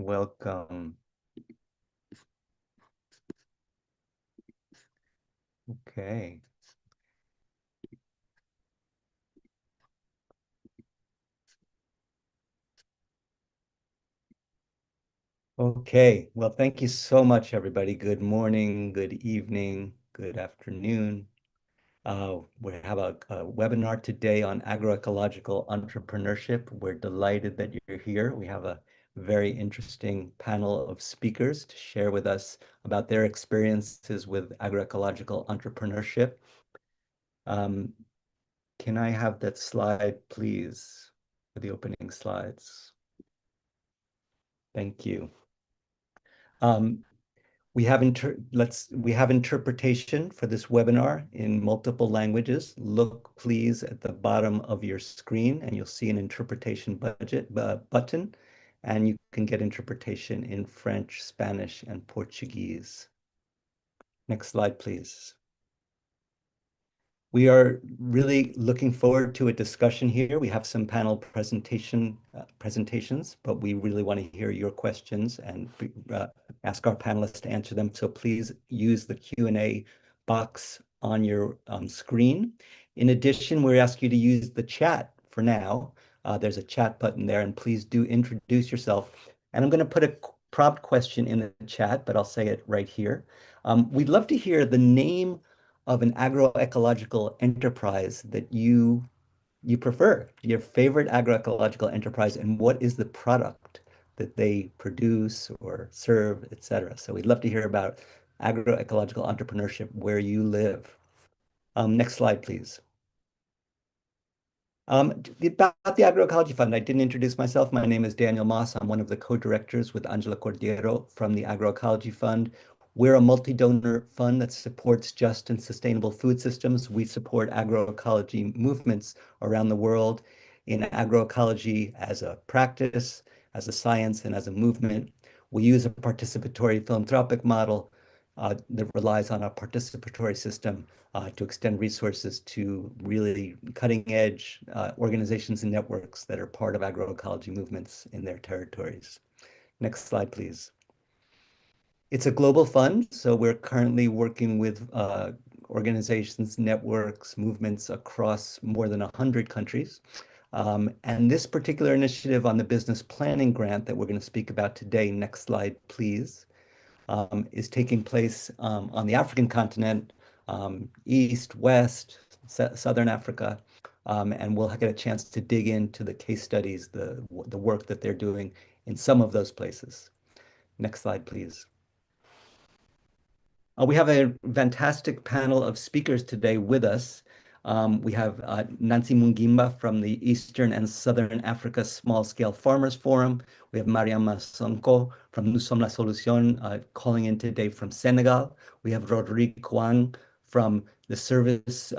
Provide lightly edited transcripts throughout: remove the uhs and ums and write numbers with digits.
welcome. Okay. Okay, well, thank you so much, everybody. Good morning, good evening, good afternoon. We have a webinar today on agroecological entrepreneurship. We're delighted that you're here. We have a very interesting panel of speakers to share with us about their experiences with agroecological entrepreneurship. Can I have that slide, please, for the opening slides? Thank you. We have interpretation for this webinar in multiple languages. Look, please, at the bottom of your screen, and you'll see an interpretation button, and you can get interpretation in French, Spanish, and Portuguese. Next slide, please. We are really looking forward to a discussion here. We have some panel presentations, but we really want to hear your questions and ask our panelists to answer them. So please use the Q&A box on your screen. In addition, we ask you to use the chat for now. There's a chat button there, and please do introduce yourself. And I'm going to put a prompt question in the chat, but I'll say it right here. We'd love to hear the name of an agroecological enterprise that you prefer, your favorite agroecological enterprise, and what is the product that they produce or serve, etc. So we'd love to hear about agroecological entrepreneurship where you live. Next slide, please. About the Agroecology Fund, I didn't introduce myself. My name is Daniel Moss. I'm one of the co-directors with Angela Cordero from the Agroecology Fund. We're a multi-donor fund that supports just and sustainable food systems. We support agroecology movements around the world in agroecology as a practice, as a science, and as a movement. We use a participatory philanthropic model that relies on a participatory system to extend resources to really cutting-edge organizations and networks that are part of agroecology movements in their territories. Next slide, please. It's a global fund, so we're currently working with organizations, networks, movements across more than 100 countries. And this particular initiative on the business planning grant that we're going to speak about today, next slide, please, is taking place on the African continent, East, West, Southern Africa, and we'll get a chance to dig into the case studies, the work that they're doing in some of those places. Next slide, please. We have a fantastic panel of speakers today with us. We have Nancy Mugimba from the Eastern and Southern Africa Small Scale Farmers Forum. We have Mariama Sonko from Nous Sommes la Solution, calling in today from Senegal. We have Rodrigue Kouang from the Service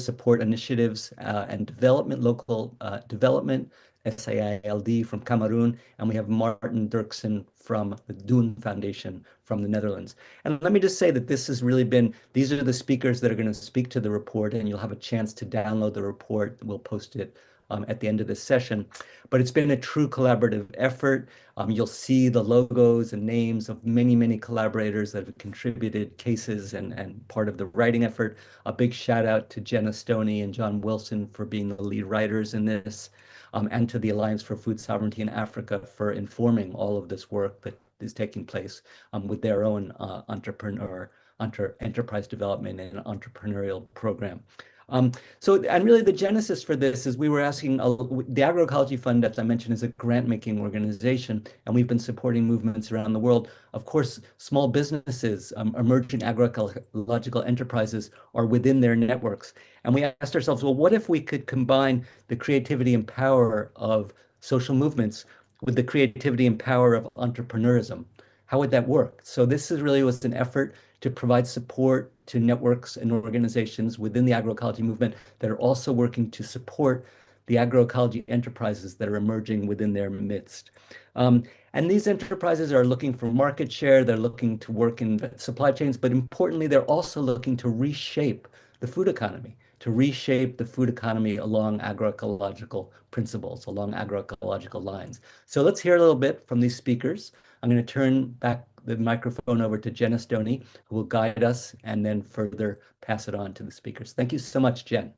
Support Initiatives and Development, Local Development, SAILD from Cameroon, and we have Maarten Derksen from the DOEN Foundation from the Netherlands. And let me just say that this has really been, these are the speakers that are going to speak to the report, and you'll have a chance to download the report. We'll post it at the end of this session. But it's been a true collaborative effort. You'll see the logos and names of many, many collaborators that have contributed cases and part of the writing effort. A big shout out to Jenna Stoney and John Wilson for being the lead writers in this. And to the Alliance for Food Sovereignty in Africa for informing all of this work that is taking place with their own enterprise development and entrepreneurial program. And really the genesis for this is we were asking, the Agroecology Fund, as I mentioned, is a grant-making organization, and we've been supporting movements around the world. Of course, small businesses, emerging agroecological enterprises are within their networks. And we asked ourselves, well, what if we could combine the creativity and power of social movements with the creativity and power of entrepreneurism? How would that work? So this really was an effort to provide support to networks and organizations within the agroecology movement that are also working to support the agroecology enterprises that are emerging within their midst. And these enterprises are looking for market share, they're looking to work in supply chains, but importantly, they're also looking to reshape the food economy, to reshape the food economy along agroecological principles, along agroecological lines. So let's hear a little bit from these speakers. I'm going to turn back the microphone over to Jen Stoney, who will guide us and then further pass it on to the speakers. Thank you so much, Jen.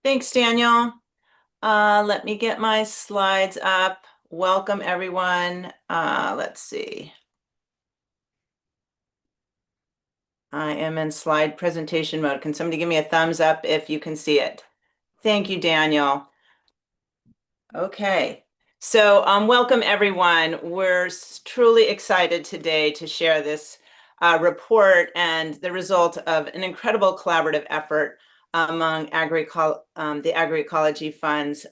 Thanks, Daniel. Let me get my slides up. Welcome, everyone. Let's see. I am in slide presentation mode. Can somebody give me a thumbs up if you can see it? Thank you, Daniel. Okay. So welcome, everyone. We're truly excited today to share this report and the result of an incredible collaborative effort among the Agroecology Fund's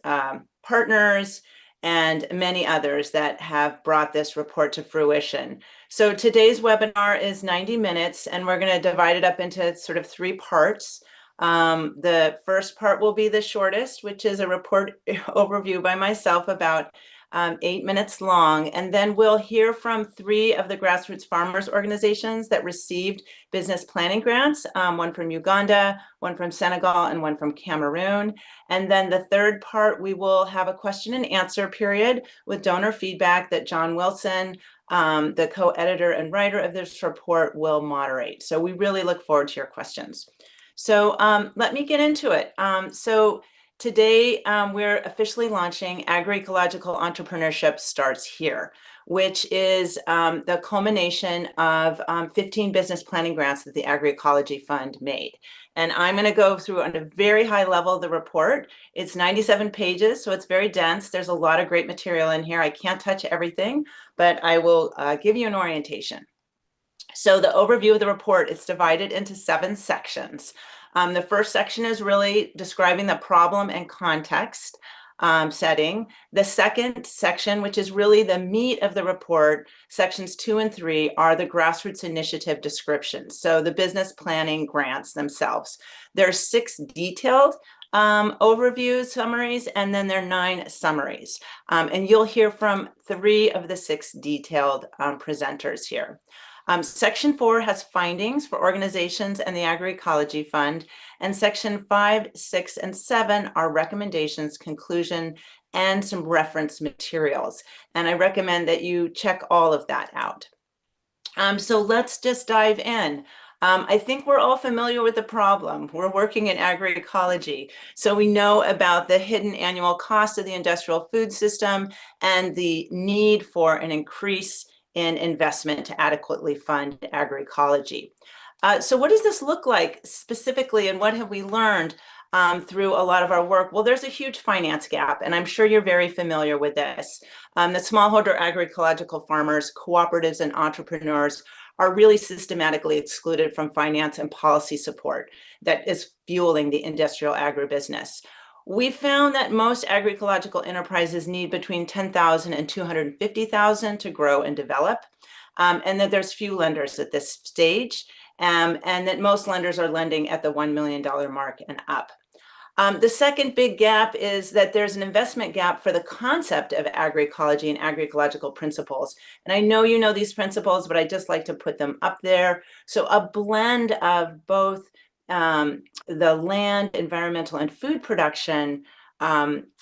partners and many others that have brought this report to fruition. So today's webinar is 90 minutes, and we're going to divide it up into sort of 3 parts. The first part will be the shortest, which is a report overview by myself about 8 minutes long. And then we'll hear from 3 of the grassroots farmers organizations that received business planning grants, one from Uganda, one from Senegal, and one from Cameroon. And then the third part, we will have a question and answer period with donor feedback that John Wilson, the co-editor and writer of this report, will moderate. So we really look forward to your questions. So let me get into it. So today we're officially launching Agroecological Entrepreneurship Starts Here, which is the culmination of 15 business planning grants that the Agroecology Fund made. And I'm going to go through on a very high level the report. It's 97 pages, so it's very dense. There's a lot of great material in here. I can't touch everything, but I will give you an orientation. So the overview of the report is divided into 7 sections. The first section is really describing the problem and context setting. The second section, which is really the meat of the report, sections 2 and 3, are the grassroots initiative descriptions. So the business planning grants themselves. There's 6 detailed overview summaries, and then there are 9 summaries. And you'll hear from 3 of the 6 detailed presenters here. Section 4 has findings for organizations and the Agroecology Fund, and Section 5, 6, and 7 are recommendations, conclusion, and some reference materials. And I recommend that you check all of that out. So let's just dive in. I think we're all familiar with the problem. We're working in agroecology, so we know about the hidden annual cost of the industrial food system and the need for an increase in investment to adequately fund agroecology. So what does this look like specifically, and what have we learned through a lot of our work? Well, there's a huge finance gap, and I'm sure you're very familiar with this. The smallholder agroecological farmers, cooperatives, and entrepreneurs are really systematically excluded from finance and policy support that is fueling the industrial agribusiness. We found that most agroecological enterprises need between 10,000 and 250,000 to grow and develop, and that there's few lenders at this stage, and that most lenders are lending at the $1 million mark and up. The second big gap is that there's an investment gap for the concept of agroecology and agroecological principles. And I know you know these principles, but I just like to put them up there. So a blend of both the land, environmental, and food production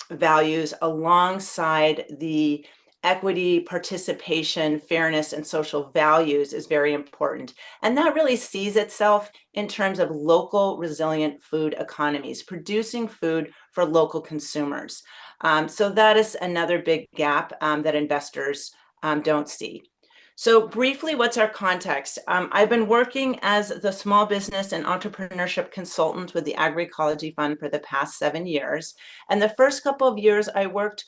values alongside the equity, participation, fairness, and social values is very important. And that really sees itself in terms of local resilient food economies, producing food for local consumers. So that is another big gap that investors don't see. So briefly, what's our context? I've been working as the small business and entrepreneurship consultant with the Agroecology Fund for the past 7 years. And the first couple of years, I worked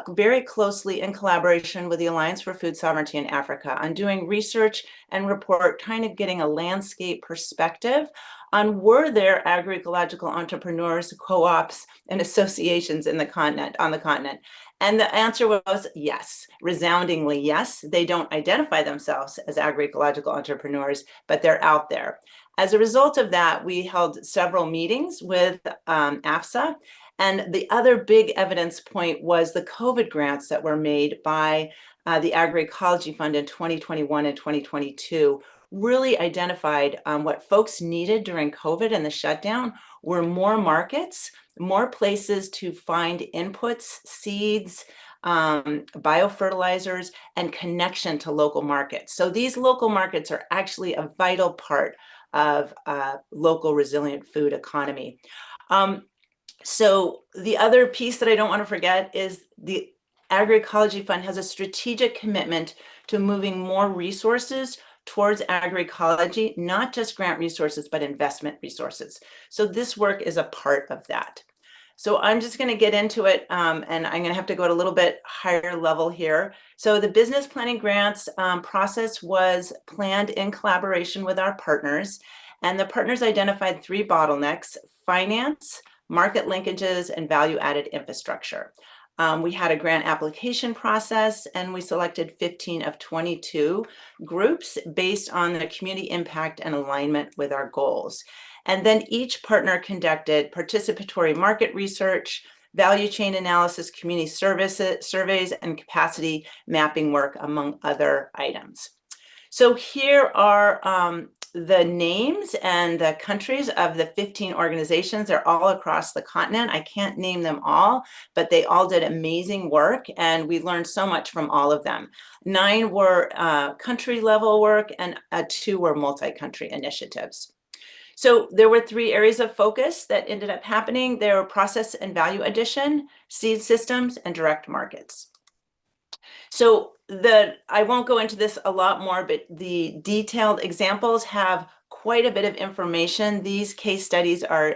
very closely in collaboration with the Alliance for Food Sovereignty in Africa on doing research and report, kind of getting a landscape perspective on were there agroecological entrepreneurs, co-ops, and associations on the continent. And the answer was yes, resoundingly yes. They don't identify themselves as agroecological entrepreneurs, but they're out there. As a result of that, we held several meetings with AFSA. And the other big evidence point was the COVID grants that were made by the Agroecology Fund in 2021 and 2022 really identified what folks needed during COVID and the shutdown were more markets, more places to find inputs, seeds, biofertilizers, and connection to local markets. So these local markets are actually a vital part of local resilient food economy. So the other piece that I don't want to forget is the Agroecology Fund has a strategic commitment to moving more resources towards agroecology, not just grant resources, but investment resources. So this work is a part of that. So I'm just going to get into it, and I'm going to have to go at a little bit higher level here. So the business planning grants process was planned in collaboration with our partners, and the partners identified 3 bottlenecks: finance, market linkages, and value-added infrastructure. We had a grant application process, and we selected 15 of 22 groups based on the community impact and alignment with our goals. And then each partner conducted participatory market research, value chain analysis, community surveys, and capacity mapping work, among other items. So here are the names and the countries of the 15 organizations. They're all across the continent. I can't name them all, but they all did amazing work, and we learned so much from all of them. 9 were country level work, and 2 were multi-country initiatives. So there were 3 areas of focus that ended up happening. There were process and value addition, seed systems, and direct markets. So I won't go into this a lot more, but the detailed examples have quite a bit of information. These case studies are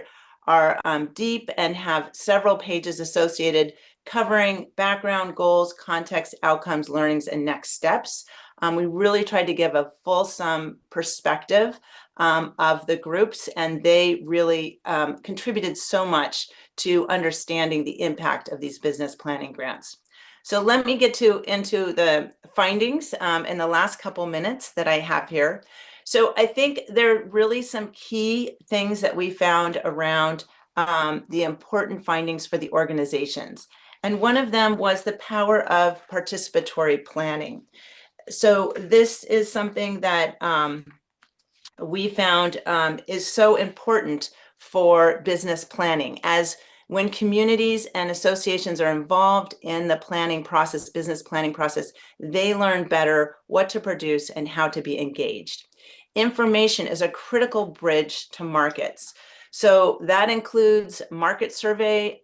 deep and have several pages associated, covering background, goals, context, outcomes, learnings, and next steps. We really tried to give a fulsome perspective of the groups, and they really contributed so much to understanding the impact of these business planning grants. So let me get into the findings in the last couple minutes that I have here. So I think there are really some key things that we found around the important findings for the organizations. And one of them was the power of participatory planning. So this is something that we found is so important for business planning, as when communities and associations are involved in the planning process, business planning process, they learn better what to produce and how to be engaged. Information is a critical bridge to markets. So that includes market survey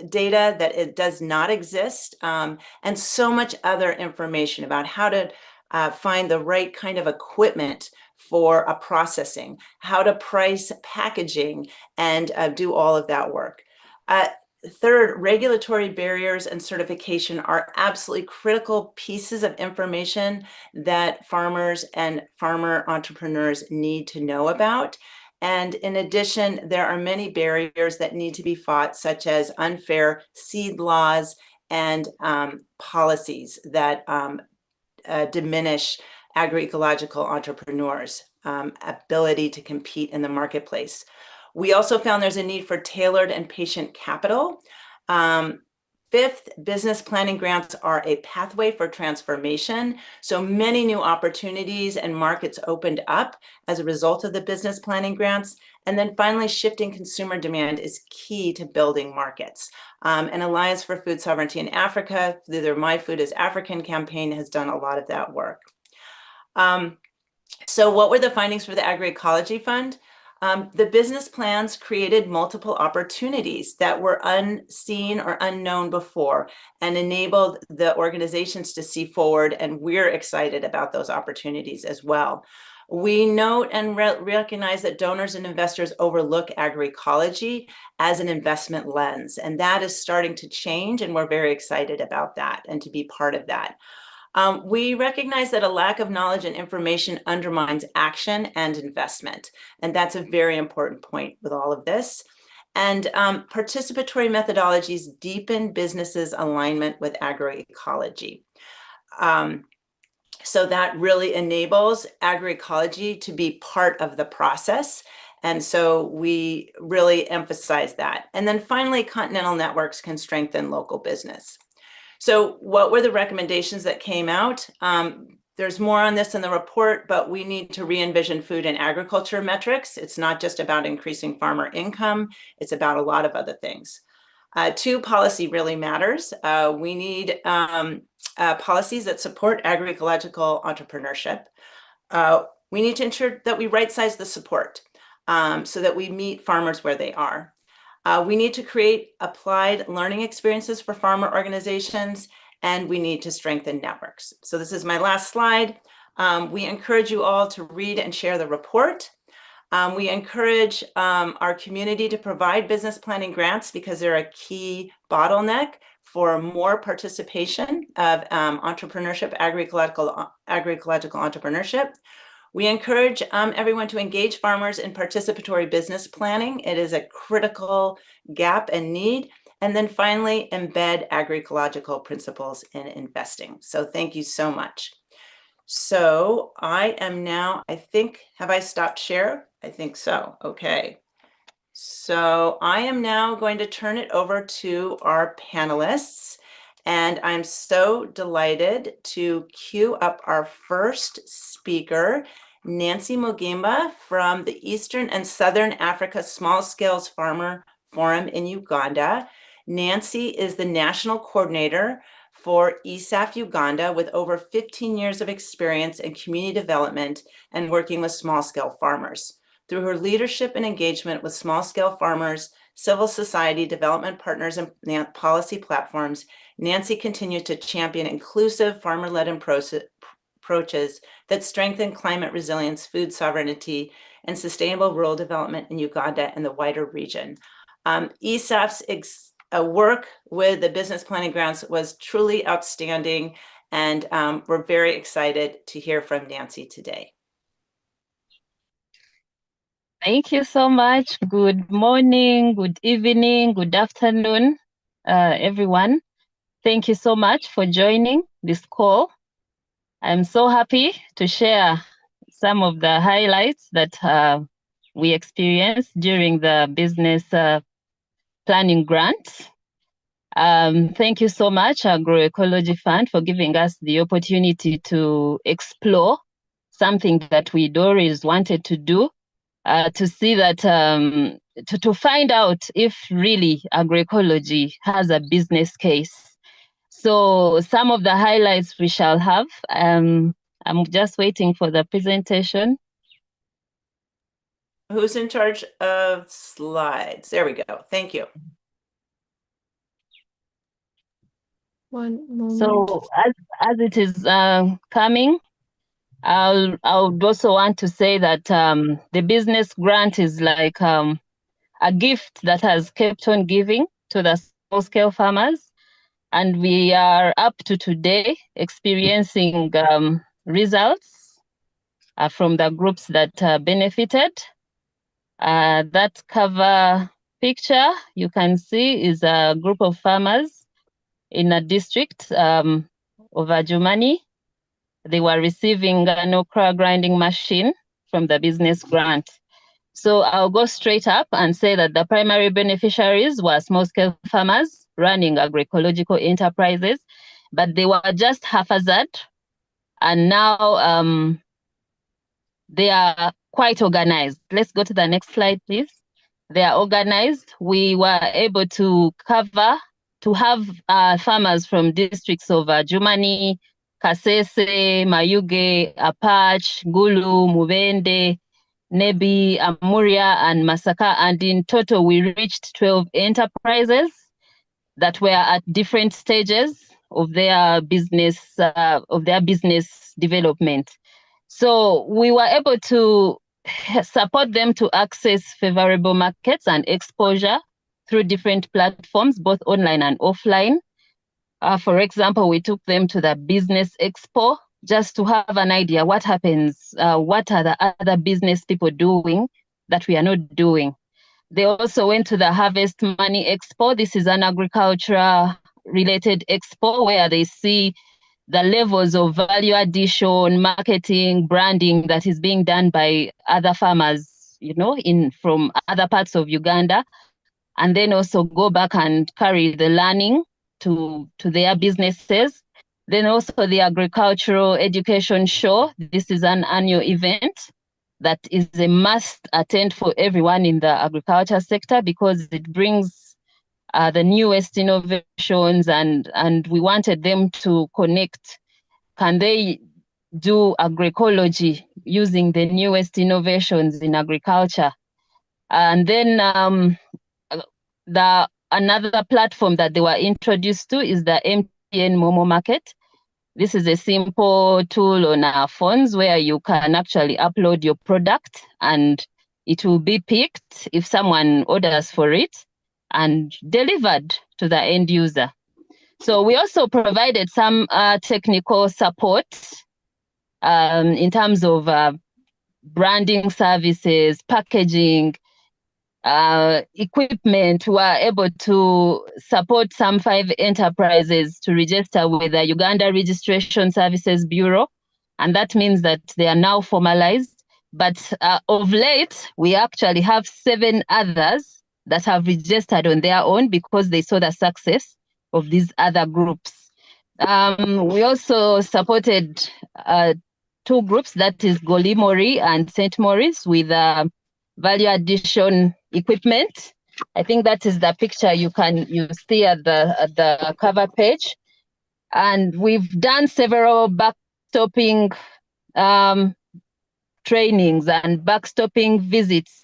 data that it does not exist, and so much other information about how to find the right kind of equipment for a processing, how to price packaging, and do all of that work. Third, regulatory barriers and certification are absolutely critical pieces of information that farmers and farmer entrepreneurs need to know about. And in addition, there are many barriers that need to be fought, such as unfair seed laws and policies that diminish agroecological entrepreneurs' ability to compete in the marketplace. We also found there's a need for tailored and patient capital. Fifth, business planning grants are a pathway for transformation. So many new opportunities and markets opened up as a result of the business planning grants. And then finally, shifting consumer demand is key to building markets. An Alliance for Food Sovereignty in Africa, through their My Food is African campaign, has done a lot of that work. So what were the findings for the Agroecology Fund? The business plans created multiple opportunities that were unseen or unknown before, and enabled the organizations to see forward, and we're excited about those opportunities as well. We note and recognize that donors and investors overlook agroecology as an investment lens, and that is starting to change, and we're very excited about that and to be part of that. We recognize that a lack of knowledge and information undermines action and investment, and that's a very important point with all of this. And participatory methodologies deepen businesses' alignment with agroecology. So that really enables agroecology to be part of the process. And so we really emphasize that. And then finally, continental networks can strengthen local business. So what were the recommendations that came out? There's more on this in the report, but we need to re-envision food and agriculture metrics. It's not just about increasing farmer income, it's about a lot of other things. Two, policy really matters. We need policies that support agroecological entrepreneurship. We need to ensure that we right-size the support so that we meet farmers where they are. We need to create applied learning experiences for farmer organizations, and we need to strengthen networks. So this is my last slide. We encourage you all to read and share the report. We encourage our community to provide business planning grants because they're a key bottleneck for more participation of entrepreneurship, agroecological entrepreneurship. We encourage everyone to engage farmers in participatory business planning. It is a critical gap and need. And then finally, embed agroecological principles in investing. So thank you so much. So I am now, I think, have I stopped share? I think so. Okay. So I am now going to turn it over to our panelists. And I'm so delighted to queue up our first speaker, Nancy Mugimba from the Eastern and Southern Africa Small Scales Farmer Forum in Uganda. Nancy is the national coordinator for ESAFF Uganda with over 15 years of experience in community development and working with small-scale farmers. Through her leadership and engagement with small-scale farmers, civil society, development partners, and policy platforms, Nancy continues to champion inclusive farmer-led approaches that strengthen climate resilience, food sovereignty, and sustainable rural development in Uganda and the wider region. ESAF's work with the business planning grants was truly outstanding, and we're very excited to hear from Nancy today. Thank you so much. Good morning, good evening, good afternoon, everyone. Thank you so much for joining this call. I'm so happy to share some of the highlights that we experienced during the business planning grant. Thank you so much, Agroecology Fund, for giving us the opportunity to explore something that we'd always wanted to do, to see that, to find out if really agroecology has a business case. So some of the highlights we shall have, I'm just waiting for the presentation. Who's in charge of slides? There we go. Thank you. One moment. So as it is coming, I would also want to say that the business grant is like a gift that has kept on giving to the small-scale farmers, and we are up to today experiencing results from the groups that benefited. That cover picture you can see is a group of farmers in a district of Adjumani. They were receiving an okra grinding machine from the business grant. So I'll go straight up and say that the primary beneficiaries were small-scale farmers running agroecological enterprises, but they were just haphazard, and now they are quite organized. Let's go to the next slide, please. They are organized. We were able to have farmers from districts of Adjumani, Kasese, Mayuge, Apache, Gulu, Mubende, Nebi, Amuria, and Masaka. And in total, we reached 12 enterprises that were at different stages of their business development. So we were able to support them to access favorable markets and exposure through different platforms, both online and offline. For example, we took them to the Business Expo just to have an idea what happens, what are the other business people doing that we are not doing. They also went to the Harvest Money Expo. This is an agriculture-related expo where they see the levels of value addition, marketing, branding that is being done by other farmers, you know, from other parts of Uganda, and then also go back and carry the learning to their businesses. Then also the Agricultural Education Show. This is an annual event that is a must attend for everyone in the agriculture sector because it brings the newest innovations, and we wanted them to connect. Can they do agroecology using the newest innovations in agriculture? And then another platform that they were introduced to is the MTN Momo Market. This is a simple tool on our phones where you can actually upload your product and it will be picked if someone orders for it and delivered to the end user. So we also provided some technical support in terms of branding services, packaging, equipment. We were able to support some 5 enterprises to register with the Uganda Registration Services Bureau, and that means that they are now formalized. But of late, we actually have 7 others that have registered on their own because they saw the success of these other groups. We also supported 2 groups, that is Golimori and St. Maurice, with value addition equipment. I think that is the picture you see at the cover page. And we've done several backstopping trainings and backstopping visits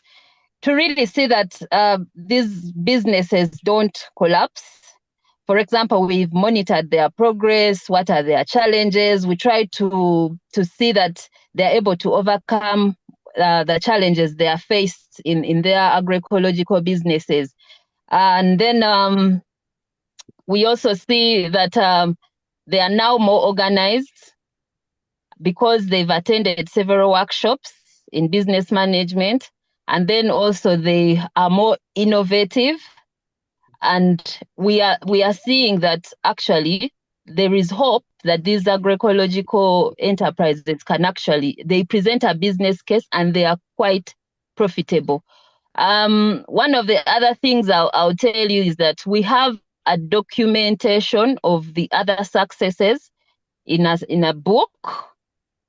to really see that these businesses don't collapse. For example, we've monitored their progress, what are their challenges. We try to see that they're able to overcome the challenges they are faced in their agroecological businesses. And then we also see that they are now more organized because they've attended several workshops in business management. And then also they are more innovative. And we are seeing that actually there is hope that these agroecological enterprises they present a business case and they are quite profitable. One of the other things I'll tell you is that we have a documentation of the other successes in a book.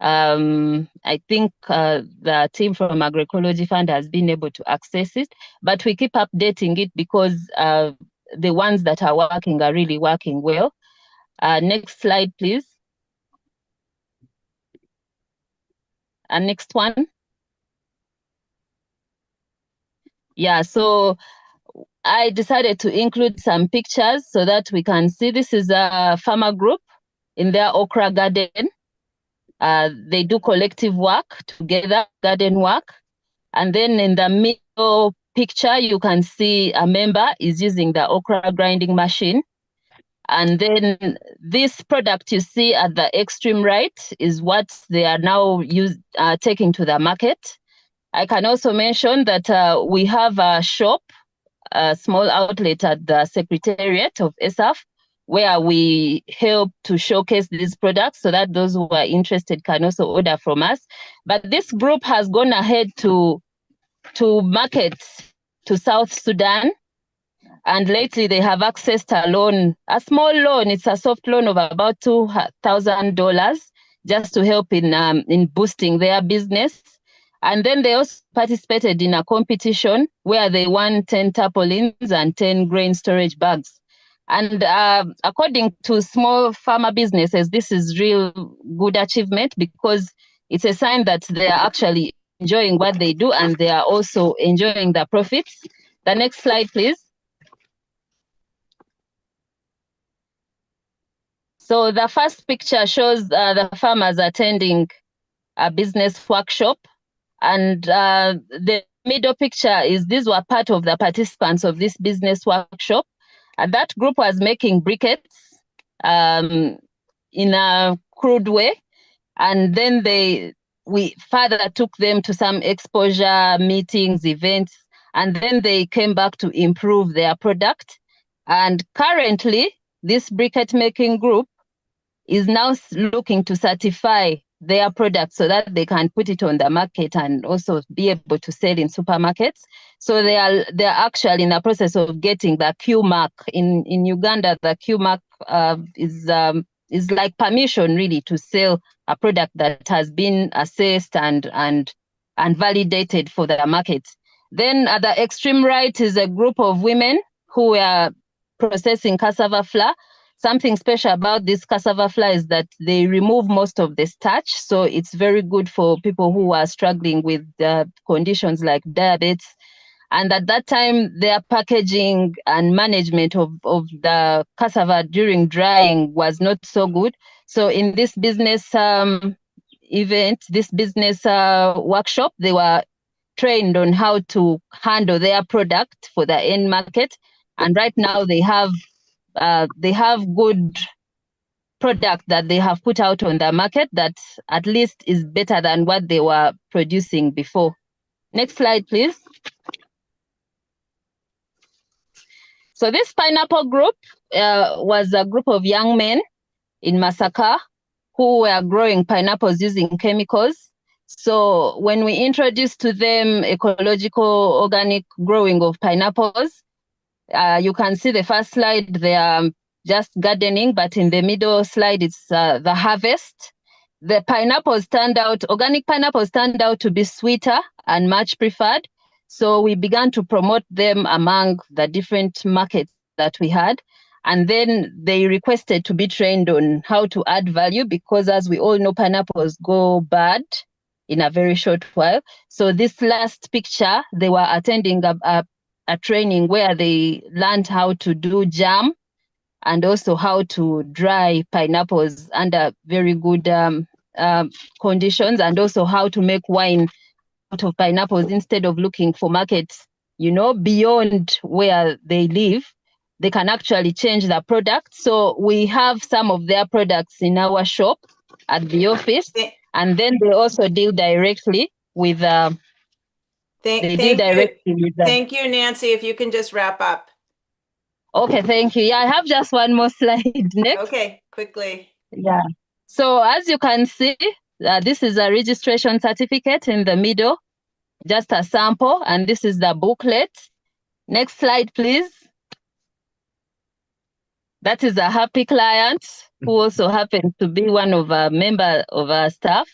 I think the team from Agroecology Fund has been able to access it, but we keep updating it because the ones that are working are really working well. Next slide, please. And next one. Yeah, so I decided to include some pictures so that we can see. This is a farmer group in their okra garden. They do collective work together, garden work. And then in the middle picture, you can see a member is using the okra grinding machine. And then this product you see at the extreme right is what they are now taking to the market. I can also mention that we have a shop, a small outlet at the Secretariat of ESAFF, where we help to showcase these products so that those who are interested can also order from us. But this group has gone ahead to market to South Sudan. And lately they have accessed a loan, a small loan. It's a soft loan of about $2,000 just to help in boosting their business. And then they also participated in a competition where they won 10 tarpaulins and 10 grain storage bags. And according to small farmer businesses, this is real good achievement because it's a sign that they are actually enjoying what they do and they are also enjoying the profits. The next slide, please. So the first picture shows the farmers attending a business workshop. And the middle picture is these were part of the participants of this business workshop. And that group was making briquettes in a crude way. And then we further took them to some exposure meetings, events, and then they came back to improve their product. And currently, this briquette making group is now looking to certify their product so that they can put it on the market and also be able to sell in supermarkets. So they're actually in the process of getting the Q mark. In Uganda, the Q mark is is like permission really to sell a product that has been assessed and validated for the market. Then at the extreme right is a group of women who were processing cassava flour. Something special about this cassava flour is that they remove most of the starch. So it's very good for people who are struggling with conditions like diabetes. And at that time, their packaging and management of the cassava during drying was not so good. So in this business event, this business workshop, they were trained on how to handle their product for the end market. And right now they have good product that they have put out on the market that at least is better than what they were producing before. Next slide, please. So this pineapple group was a group of young men in Masaka who were growing pineapples using chemicals. So when we introduced to them ecological organic growing of pineapples, you can see the first slide, they are just gardening, but in the middle slide, it's the harvest. The pineapples turned out, organic pineapples turned out to be sweeter and much preferred. So we began to promote them among the different markets that we had. And then they requested to be trained on how to add value because as we all know, pineapples go bad in a very short while. So this last picture, they were attending a training where they learned how to do jam and also how to dry pineapples under very good conditions, and also how to make wine out of pineapples instead of looking for markets, beyond where they live. They can actually change the product. So we have some of their products in our shop at the office, and then they also deal directly with Thank you, Nancy. If you can just wrap up. Okay, thank you. Yeah, I have just one more slide next. Okay, quickly. Yeah. So as you can see, this is a registration certificate in the middle, just a sample, and this is the booklet. Next slide, please. That is a happy client who also happens to be one of our member of our staff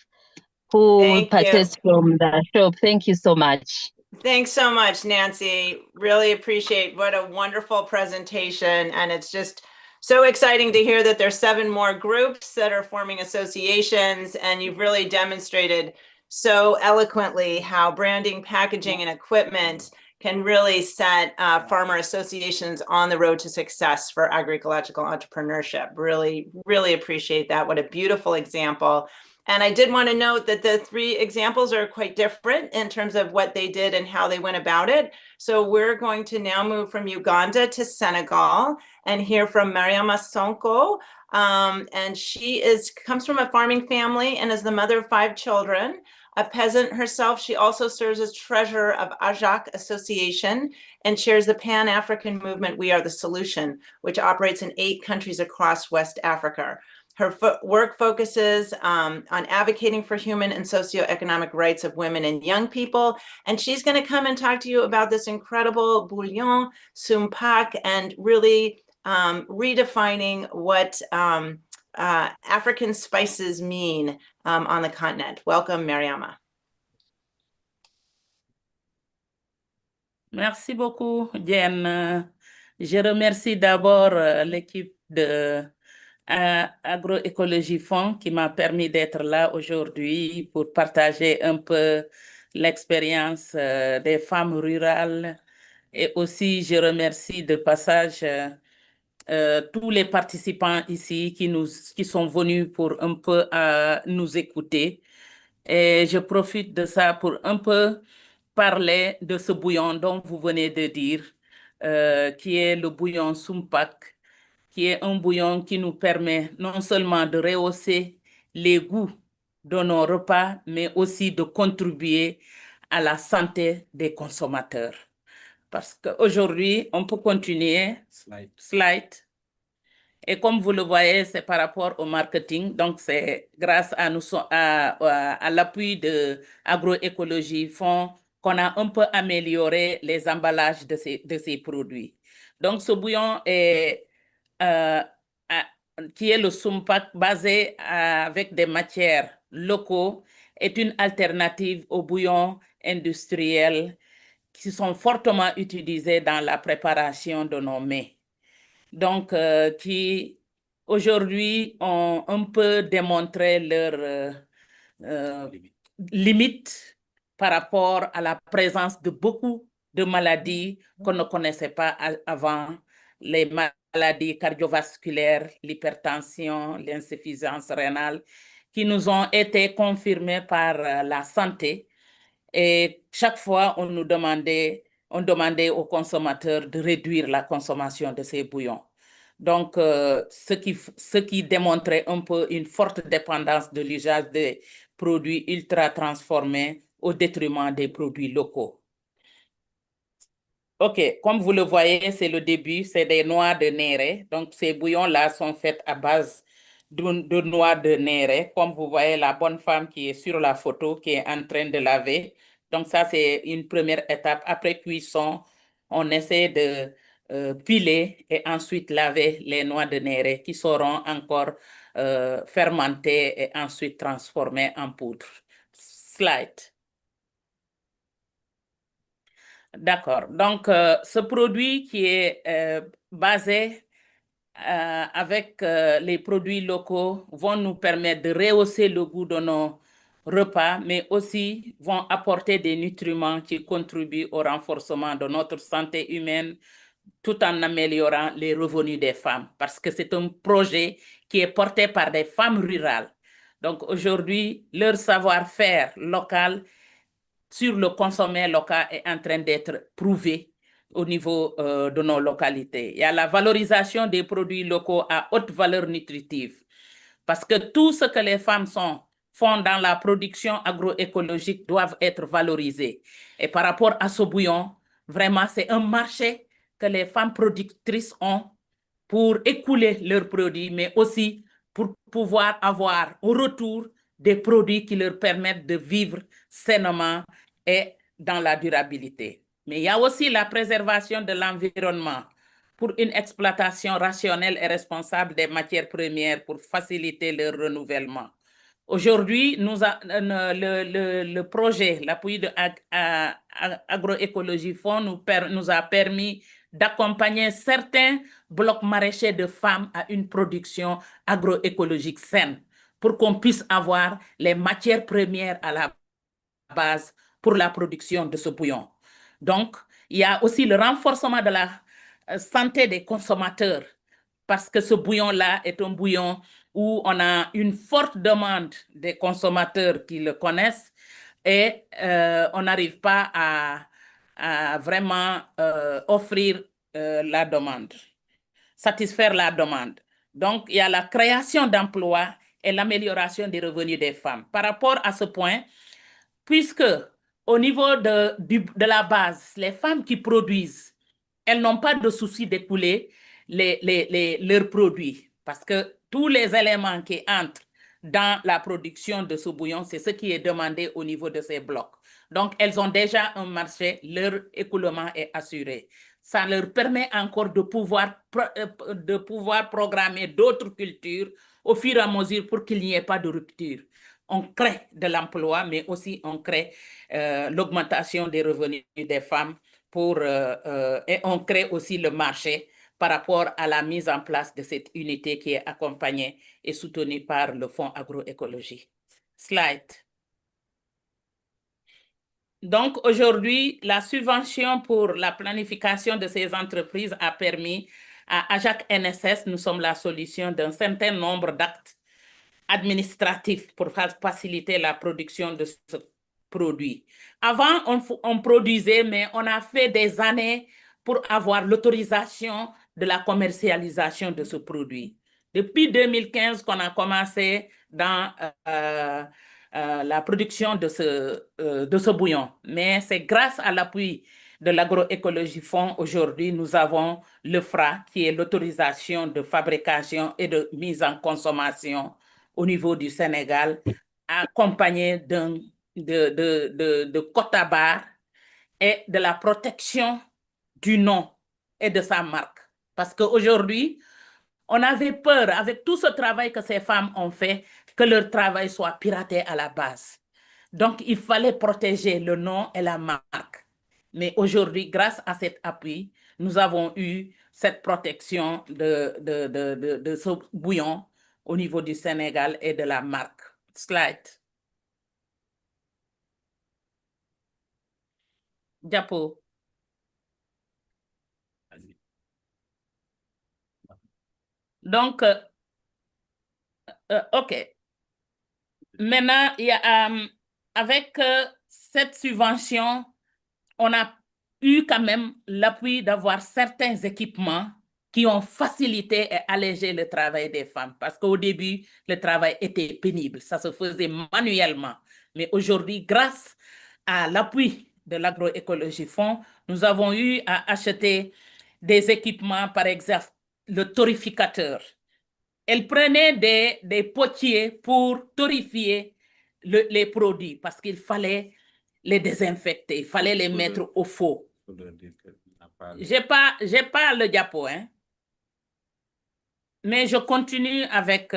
who purchased from the shop. Thank you so much. Thanks so much, Nancy. Really appreciate what a wonderful presentation. And it's just so exciting to hear that there's 7 more groups that are forming associations, and you've really demonstrated so eloquently how branding, packaging, and equipment can really set farmer associations on the road to success for agroecological entrepreneurship. Really, really appreciate that. What a beautiful example. And I did want to note that the 3 examples are quite different in terms of what they did and how they went about it. So we're going to now move from Uganda to Senegal and hear from Mariama Sonko. And she comes from a farming family and is the mother of 5 children. A peasant herself, she also serves as treasurer of AJAC Association and chairs the Pan-African movement We Are the Solution, which operates in 8 countries across West Africa. Her work focuses on advocating for human and socioeconomic rights of women and young people. And she's going to come and talk to you about this incredible bouillon, sumpak, and really redefining what African spices mean on the continent. Welcome, Mariama. Merci beaucoup, Jen. Je remercie d'abord l'équipe de Agroecology Fund qui m'a permis d'être là aujourd'hui pour partager un peu l'expérience des femmes rurales. Et aussi, je remercie de passage tous les participants ici qui sont venus pour un peu nous écouter. Et je profite de ça pour un peu parler de ce bouillon dont vous venez de dire, qui est le bouillon sumpak, qui est un bouillon qui nous permet non seulement de rehausser les goûts de nos repas, mais aussi de contribuer à la santé des consommateurs. Parce qu'aujourd'hui, on peut continuer. Slide. Et comme vous le voyez, c'est par rapport au marketing. Donc, c'est grâce à l'appui de Agroecology Fund qu'on a un peu amélioré les emballages de ces produits. Donc, ce bouillon est qui est le Sumpak basé avec des matières locaux, est une alternative aux bouillons industriels qui sont fortement utilisés dans la préparation de nos mets. Donc, qui aujourd'hui ont un peu démontré leurs limites par rapport à la présence de beaucoup de maladies qu'on ne connaissait pas avant, les maladies cardiovasculaires, l'hypertension, l'insuffisance rénale, qui nous ont été confirmées par la santé. Et chaque fois, on demandait aux consommateurs de réduire la consommation de ces bouillons. Donc, ce qui démontrait un peu une forte dépendance de l'usage des produits ultra transformés au détriment des produits locaux. OK, comme vous le voyez, c'est le début, c'est des noix de néré. Donc, ces bouillons-là sont faits à base de noix de néré. Comme vous voyez, la bonne femme qui est sur la photo, qui est en train de laver. Donc, ça, c'est une première étape. Après cuisson, on essaie de piler et ensuite laver les noix de néré qui seront encore fermentées et ensuite transformées en poudre. Slide. D'accord. Donc, ce produit qui est basé avec les produits locaux vont nous permettre de rehausser le goût de nos repas, mais aussi vont apporter des nutriments qui contribuent au renforcement de notre santé humaine tout en améliorant les revenus des femmes, parce que c'est un projet qui est porté par des femmes rurales. Donc, aujourd'hui, leur savoir-faire local sur le consommé local est en train d'être prouvé au niveau de nos localités. Il y a la valorisation des produits locaux à haute valeur nutritive, parce que tout ce que les femmes font dans la production agroécologique doivent être valorisés. Et par rapport à ce bouillon, vraiment, c'est un marché que les femmes productrices ont pour écouler leurs produits, mais aussi pour pouvoir avoir au retour des produits qui leur permettent de vivre sainement et dans la durabilité. Mais il y a aussi la préservation de l'environnement pour une exploitation rationnelle et responsable des matières premières pour faciliter leur renouvellement. Aujourd'hui, le projet, l'appui de Agroecology Fund nous a permis d'accompagner certains blocs maraîchers de femmes à une production agroécologique saine pour qu'on puisse avoir les matières premières à la base pour la production de ce bouillon. Donc, il y a aussi le renforcement de la santé des consommateurs, parce que ce bouillon-là est un bouillon où on a une forte demande des consommateurs qui le connaissent et on n'arrive pas à vraiment offrir la demande, satisfaire la demande. Donc, il y a la création d'emplois et l'amélioration des revenus des femmes. Par rapport à ce point, puisque au niveau de la base, les femmes qui produisent, elles n'ont pas de souci d'écouler leurs produits, parce que tous les éléments qui entrent dans la production de ce bouillon, c'est ce qui est demandé au niveau de ces blocs. Donc, elles ont déjà un marché, leur écoulement est assuré. Ça leur permet encore de pouvoir programmer d'autres cultures au fur et à mesure pour qu'il n'y ait pas de rupture. On crée de l'emploi, mais aussi on crée l'augmentation des revenus des femmes et on crée aussi le marché par rapport à la mise en place de cette unité qui est accompagnée et soutenue par le Fonds agroécologie. Slide. Donc, aujourd'hui, la subvention pour la planification de ces entreprises a permis à AJAC NSS, Nous Sommes la Solution, d'un certain nombre d'actes administratifs pour faciliter la production de ce produit. Avant, on produisait, mais on a fait des années pour avoir l'autorisation de la commercialisation de ce produit. Depuis 2015 qu'on a commencé dans la production de ce bouillon. Mais c'est grâce à l'appui de l'Agroecology Fund, aujourd'hui, nous avons le FRA, qui est l'autorisation de fabrication et de mise en consommation au niveau du Sénégal, accompagné de quota barre et de la protection du nom et de sa marque. Parce qu'aujourd'hui, On avait peur, avec tout ce travail que ces femmes ont fait, que leur travail soit piraté à la base. Donc, il fallait protéger le nom et la marque. Mais aujourd'hui, grâce à cet appui, nous avons eu cette protection de ce bouillon au niveau du Sénégal et de la marque. Slide. Diapo. Donc, OK. Maintenant, il y a, avec cette subvention, on a eu quand même l'appui d'avoir certains équipements qui ont facilité et allégé le travail des femmes. Parce qu'au début, le travail était pénible. Ça se faisait manuellement. Mais aujourd'hui, grâce à l'appui de l'Agroecology Fonds, nous avons eu à acheter des équipements, par exemple, le torréficateur. Elle prenait des potiers pour torréfier les produits parce qu'il fallait les désinfecter, il fallait les mettre au faux. J'ai pas le diapo, hein? Mais je continue avec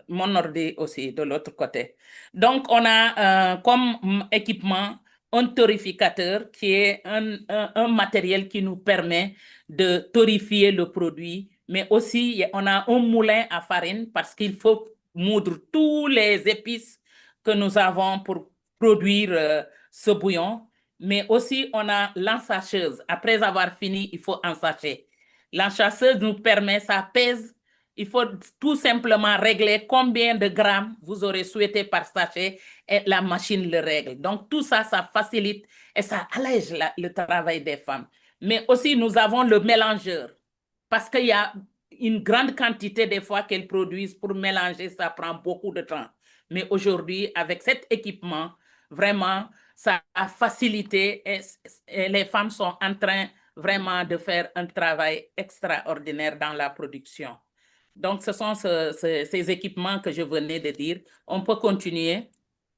mon ordi aussi de l'autre côté. Donc, on a comme équipement un torréficateur qui est un matériel qui nous permet de torréfier le produit, mais aussi on a un moulin à farine parce qu'il faut moudre tous les épices que nous avons pour produire ce bouillon, mais aussi on a l'ensacheuse. Après avoir fini, il faut ensacher. L'ensacheuse nous permet, ça pèse, il faut tout simplement régler combien de grammes vous aurez souhaité par sachet et la machine le règle. Donc tout ça, ça facilite et ça allège le travail des femmes. Mais aussi, nous avons le mélangeur parce qu'il y a une grande quantité des fois qu'elles produisent pour mélanger, ça prend beaucoup de temps. Mais aujourd'hui, avec cet équipement, vraiment, ça a facilité et les femmes sont en train vraiment de faire un travail extraordinaire dans la production. Donc, ce sont ces équipements que je venais de dire. On peut continuer.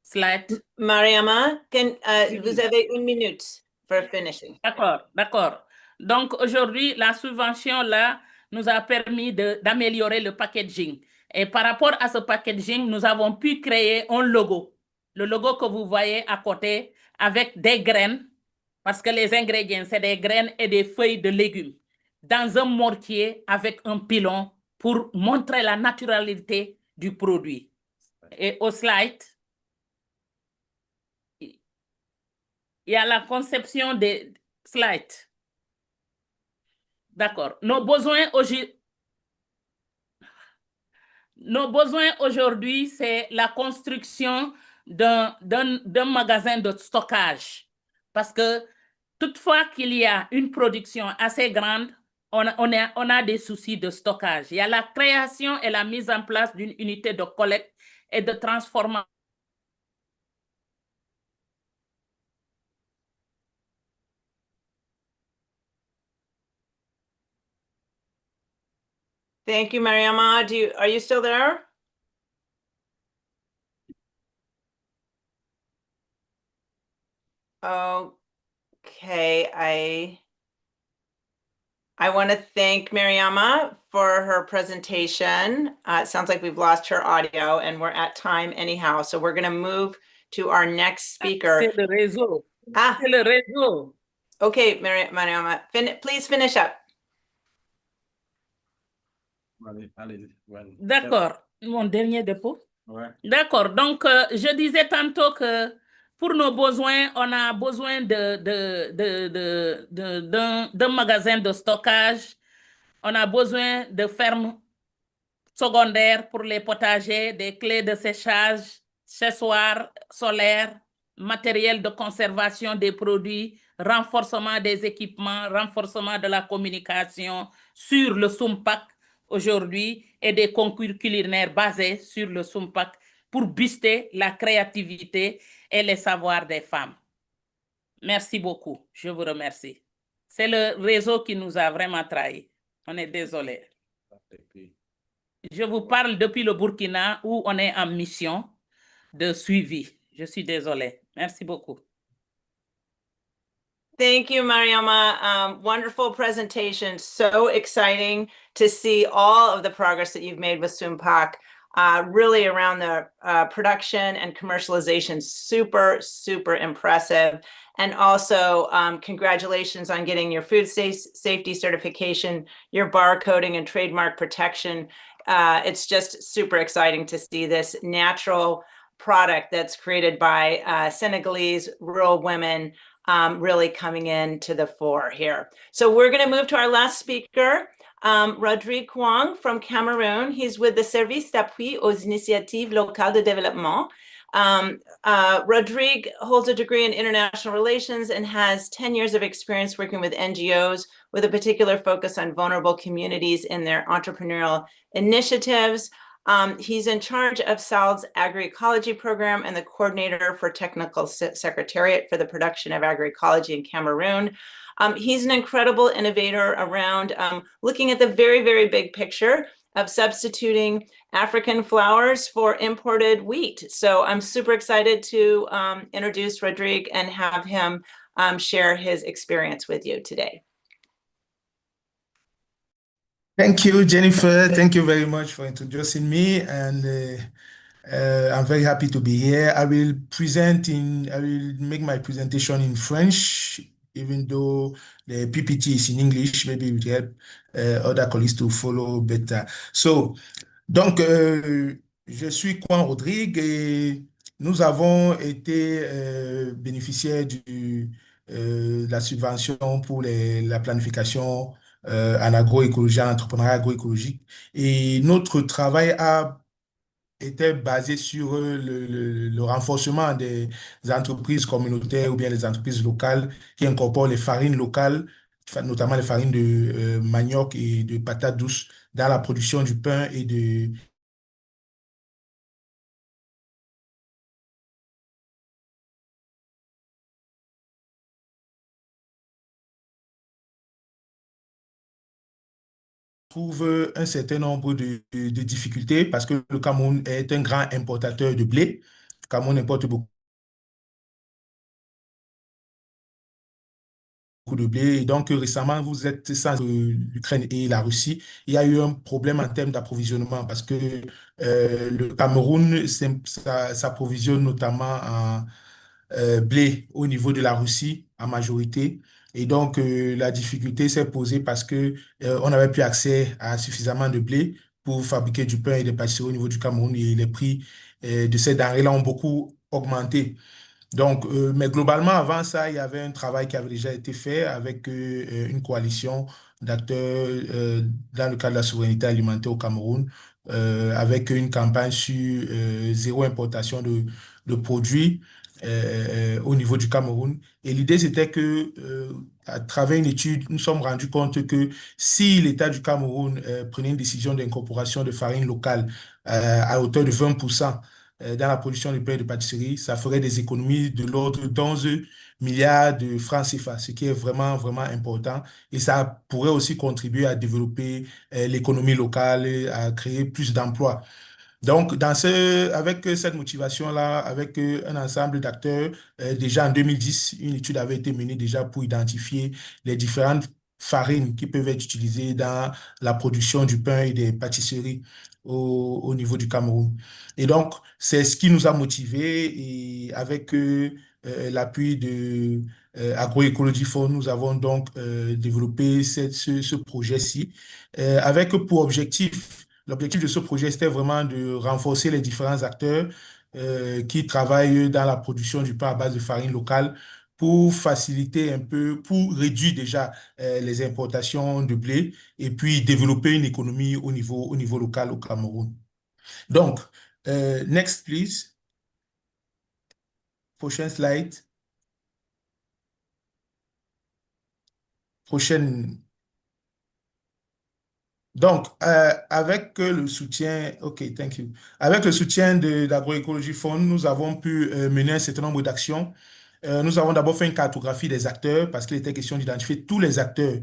Slide. Mariama, vous avez 1 minute for finishing. D'accord, d'accord. Donc, aujourd'hui, la subvention, là, nous a permis d'améliorer le packaging. Et par rapport à ce packaging, nous avons pu créer un logo. Le logo que vous voyez à côté avec des graines, parce que les ingrédients, c'est des graines et des feuilles de légumes, dans un mortier avec un pilon pour montrer la naturalité du produit. Et au slide, il y a la conception des slides. D'accord. Nos besoins aujourd'hui, c'est la construction d'un magasin de stockage. Parce que toutefois qu'il y a une production assez grande, on a des soucis de stockage. Il y a la création et la mise en place d'une unité de collecte et de transformation. Thank you, Mariama. Are you still there? Okay, I want to thank Mariama for her presentation. It sounds like we've lost her audio and we're at time anyhow. So we're going to move to our next speaker. C'est le réseau. C'est le réseau. Okay, Mariama, please finish up. D'accord. Mon dernier dépôt? Ouais. D'accord. Donc, je disais tantôt que pour nos besoins, on a besoin d'un magasin de stockage. On a besoin de fermes secondaires pour les potagers, des clés de séchage, séchoirs solaires, matériel de conservation des produits, renforcement des équipements, renforcement de la communication sur le SUMPAC aujourd'hui et des concours culinaires basés sur le SUMPAC pour booster la créativité et les savoirs des femmes. Merci beaucoup. Je vous remercie. C'est le réseau qui nous a vraiment trahis. On est désolé. Je vous parle depuis le Burkina où on est en mission de suivi. Je suis désolée. Merci beaucoup. Thank you, Mariama. Wonderful presentation. So exciting to see all of the progress that you've made with Sumpak, really around the production and commercialization. Super, super impressive. And also, congratulations on getting your food safety certification, your barcoding and trademark protection. It's just super exciting to see this natural product that's created by Senegalese rural women really coming into the fore here. So we're going to move to our last speaker, Rodrigue Kouang from Cameroon. He's with the Service d'appui aux initiatives locales de développement. Rodrigue holds a degree in international relations and has 10 years of experience working with NGOs with a particular focus on vulnerable communities in their entrepreneurial initiatives. He's in charge of SALD's Agroecology program and the coordinator for technical secretariat for the production of agroecology in Cameroon. He's an incredible innovator around looking at the very, very big picture of substituting African flowers for imported wheat. So I'm super excited to introduce Rodrigue and have him share his experience with you today. Thank you, Jennifer. Thank you very much for introducing me, and I'm very happy to be here. I will make my presentation in French, even though the PPT is in English. Maybe it will help other colleagues to follow better. So, donc, je suis Kouang Rodrigue et nous avons été bénéficiaires de la subvention pour la planification en agroécologie, en entrepreneuriat agroécologique. Et notre travail était basé sur le renforcement des entreprises communautaires ou bien les entreprises locales qui incorporent les farines locales, notamment les farines de manioc et de patates douces dans la production du pain et de trouve un certain nombre de difficultés parce que le Cameroun est un grand importateur de blé. Le Cameroun importe beaucoup de blé. Et donc, récemment, vous êtes sans l'Ukraine et la Russie. Il y a eu un problème en termes d'approvisionnement parce que le Cameroun s'approvisionne notamment en blé au niveau de la Russie en majorité. Et donc, la difficulté s'est posée parce que on n'avait plus accès à suffisamment de blé pour fabriquer du pain et des pâtisseries au niveau du Cameroun. Et les prix de ces denrées-là ont beaucoup augmenté. Donc, mais globalement, avant ça, il y avait un travail qui avait déjà été fait avec une coalition d'acteurs dans le cadre de la souveraineté alimentaire au Cameroun, avec une campagne sur zéro importation de produits au niveau du Cameroun. Et l'idée, c'était que, à travers une étude, nous sommes rendus compte que si l'État du Cameroun prenait une décision d'incorporation de farine locale à hauteur de 20%, dans la production de pain et de pâtisserie, ça ferait des économies de l'ordre d'11 milliards de francs CFA, ce qui est vraiment, vraiment important. Et ça pourrait aussi contribuer à développer l'économie locale, à créer plus d'emplois. Donc, avec cette motivation-là, avec un ensemble d'acteurs, déjà en 2010, une étude avait été menée déjà pour identifier les différentes farines qui peuvent être utilisées dans la production du pain et des pâtisseries au niveau du Cameroun. Et donc, c'est ce qui nous a motivés et avec l'appui de Agroecology Fund, nous avons donc développé ce projet-ci avec pour objectif. L'objectif de ce projet, c'était vraiment de renforcer les différents acteurs qui travaillent dans la production du pain à base de farine locale pour faciliter un peu, pour réduire déjà les importations de blé et puis développer une économie au niveau local au Cameroun. Donc, next please. Prochaine slide. Prochaine. Donc, avec le soutien, OK, thank you. Avec le soutien de l'Agroecology Fund, nous avons pu mener un certain nombre d'actions. Nous avons d'abord fait une cartographie des acteurs parce qu'il était question d'identifier tous les acteurs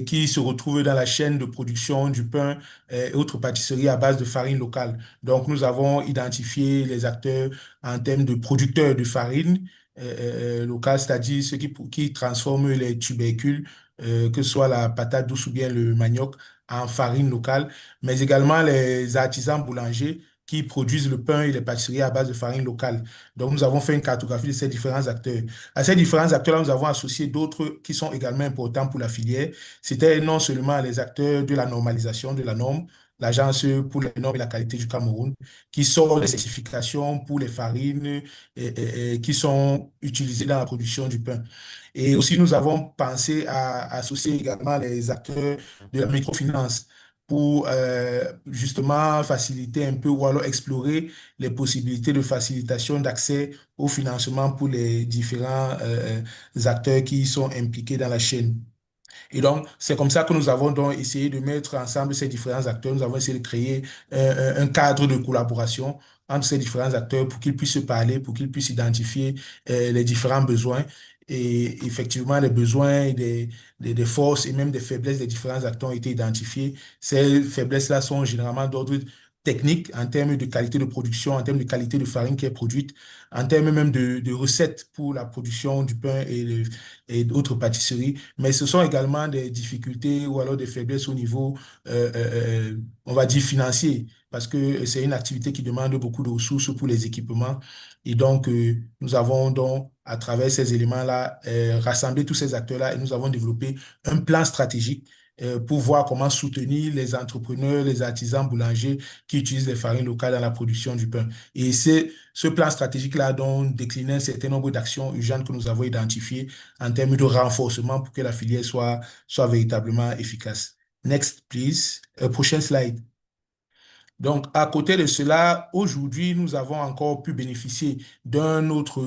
qui se retrouvent dans la chaîne de production du pain et autres pâtisseries à base de farine locale. Donc, nous avons identifié les acteurs en termes de producteurs de farine, locales, c'est-à-dire ceux qui transforment les tubercules, que ce soit la patate douce ou bien le manioc, en farine locale, mais également les artisans boulangers qui produisent le pain et les pâtisseries à base de farine locale. Donc, nous avons fait une cartographie de ces différents acteurs. À ces différents acteurs-là, nous avons associé d'autres qui sont également importants pour la filière. C'était non seulement les acteurs de la normalisation de la norme, l'Agence pour les normes et la qualité du Cameroun, qui sont des certifications pour les farines et qui sont utilisées dans la production du pain. Et aussi, nous avons pensé à associer également les acteurs de la microfinance pour justement faciliter un peu ou alors explorer les possibilités de facilitation d'accès au financement pour les différents acteurs qui sont impliqués dans la chaîne. Et donc, c'est comme ça que nous avons donc essayé de mettre ensemble ces différents acteurs. Nous avons essayé de créer un cadre de collaboration entre ces différents acteurs pour qu'ils puissent se parler, pour qu'ils puissent identifier les différents besoins. Et effectivement, les besoins, des forces et même des faiblesses des différents acteurs ont été identifiés. Ces faiblesses-là sont généralement d'ordre technique en termes de qualité de production, en termes de qualité de farine qui est produite, en termes même de recettes pour la production du pain et d'autres pâtisseries. Mais ce sont également des difficultés ou alors des faiblesses au niveau, on va dire, financier, parce que c'est une activité qui demande beaucoup de ressources pour les équipements. Et donc, nous avons donc, à travers ces éléments-là, rassemblé tous ces acteurs-là et nous avons développé un plan stratégique pour voir comment soutenir les entrepreneurs, les artisans boulangers qui utilisent les farines locales dans la production du pain. Et c'est ce plan stratégique-là donc décliné un certain nombre d'actions urgentes que nous avons identifiées en termes de renforcement pour que la filière soit véritablement efficace. Next, please. Prochaine slide. Donc, à côté de cela, aujourd'hui, nous avons encore pu bénéficier d'un autre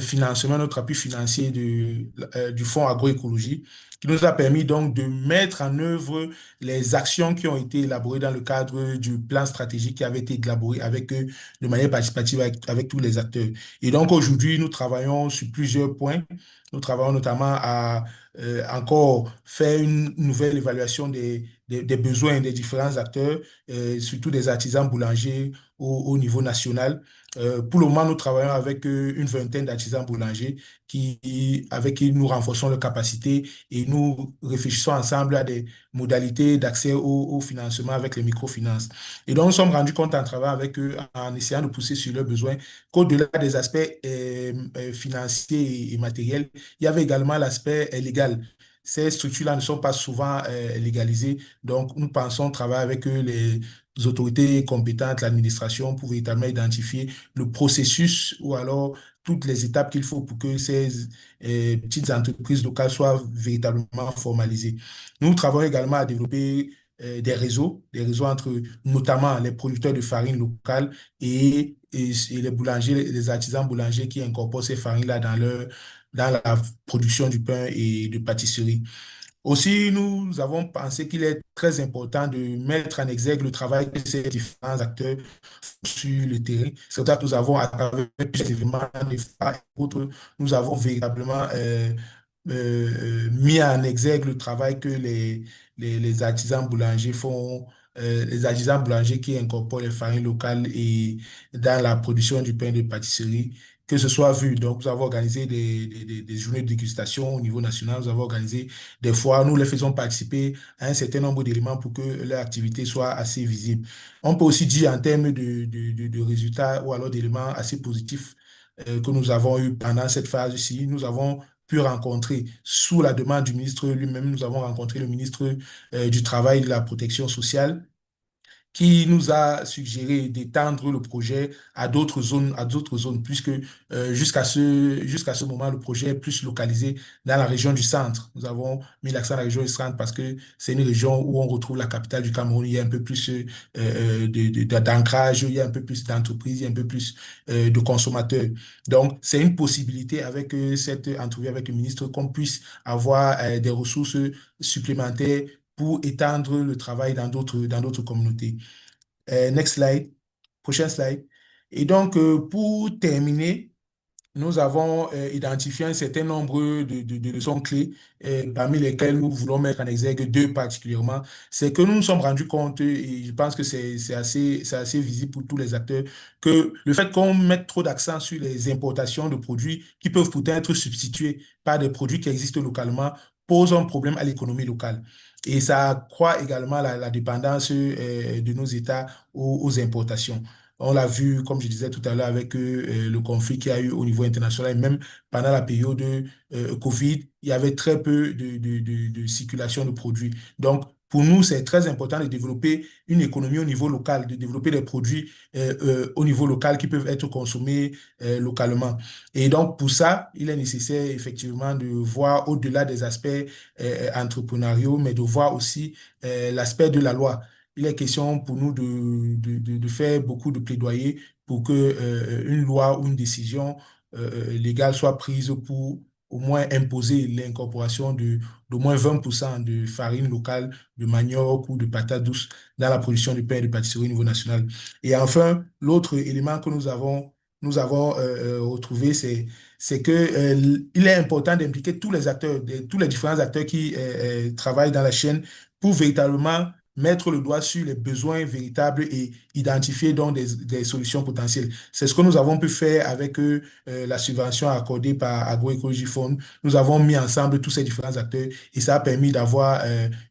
financement, notre appui financier du Fonds Agroecologie, qui nous a permis donc de mettre en œuvre les actions qui ont été élaborées dans le cadre du plan stratégique qui avait été élaboré avec eux de manière participative avec tous les acteurs. Et donc, aujourd'hui, nous travaillons sur plusieurs points. Nous travaillons notamment à encore faire une nouvelle évaluation des besoins des différents acteurs, surtout des artisans boulangers au niveau national. Pour le moment, nous travaillons avec une vingtaine d'artisans boulangers avec qui nous renforçons leurs capacités et nous réfléchissons ensemble à des modalités d'accès au financement avec les microfinances. Et donc, nous sommes rendus compte en travaillant avec eux, en essayant de pousser sur leurs besoins, qu'au-delà des aspects financiers et matériels, il y avait également l'aspect légal. Ces structures-là ne sont pas souvent légalisées. Donc, nous pensons travailler avec les autorités compétentes, l'administration, pour véritablement identifier le processus ou alors toutes les étapes qu'il faut pour que ces petites entreprises locales soient véritablement formalisées. Nous travaillons également à développer des réseaux entre notamment les producteurs de farine locale et les boulangers, les artisans boulangers qui incorporent ces farines-là dans la production du pain et de pâtisserie. Aussi, nous avons pensé qu'il est très important de mettre en exergue le travail que ces différents acteurs font sur le terrain. C'est pour ça que nous avons, à travers plusieurs événements, autres, nous avons véritablement mis en exergue le travail que les artisans boulangers font, les artisans boulangers qui incorporent les farines locales et dans la production du pain et de pâtisserie, que ce soit vu. Donc, nous avons organisé des journées de dégustation au niveau national, nous avons organisé des foires, nous les faisons participer à un certain nombre d'éléments pour que leur activité soit assez visible. On peut aussi dire en termes de résultats ou alors d'éléments assez positifs que nous avons eu pendant cette phase-ci, nous avons pu rencontrer, sous la demande du ministre lui-même, nous avons rencontré le ministre du Travail et de la Protection sociale, qui nous a suggéré d'étendre le projet à d'autres zones, puisque jusqu'à ce moment, le projet est plus localisé dans la région du centre. Nous avons mis l'accent dans la région du centre parce que c'est une région où on retrouve la capitale du Cameroun. Il y a un peu plus d'ancrage, il y a un peu plus d'entreprises, il y a un peu plus de consommateurs. Donc, c'est une possibilité avec cette entrevue avec le ministre qu'on puisse avoir des ressources supplémentaires pour étendre le travail dans d'autres communautés. Next slide, prochaine slide. Et donc, pour terminer, nous avons identifié un certain nombre de leçons clés, parmi lesquelles nous voulons mettre en exergue deux particulièrement. C'est que nous nous sommes rendus compte, et je pense que c'est assez visible pour tous les acteurs, que le fait qu'on mette trop d'accent sur les importations de produits qui peuvent pourtant être substitués par des produits qui existent localement pose un problème à l'économie locale. Et ça accroît également la dépendance de nos États aux importations. On l'a vu, comme je disais tout à l'heure, avec le conflit qu'il y a eu au niveau international, et même pendant la période Covid, il y avait très peu de circulation de produits. Donc, pour nous, c'est très important de développer une économie au niveau local, de développer des produits au niveau local qui peuvent être consommés localement. Et donc, pour ça, il est nécessaire effectivement de voir au-delà des aspects entrepreneuriaux, mais de voir aussi l'aspect de la loi. Il est question pour nous de faire beaucoup de plaidoyer pour que une loi ou une décision légale soit prise pour au moins imposer l'incorporation d'au moins 20% de farine locale, de manioc ou de patates douces dans la production de pain et de pâtisserie au niveau national. Et enfin, l'autre élément que nous avons retrouvé, c'est que il est important d'impliquer tous les acteurs, tous les différents acteurs qui travaillent dans la chaîne pour véritablement mettre le doigt sur les besoins véritables et identifier donc des solutions potentielles. C'est ce que nous avons pu faire avec la subvention accordée par Agroecological Fund. Nous avons mis ensemble tous ces différents acteurs et ça a permis d'avoir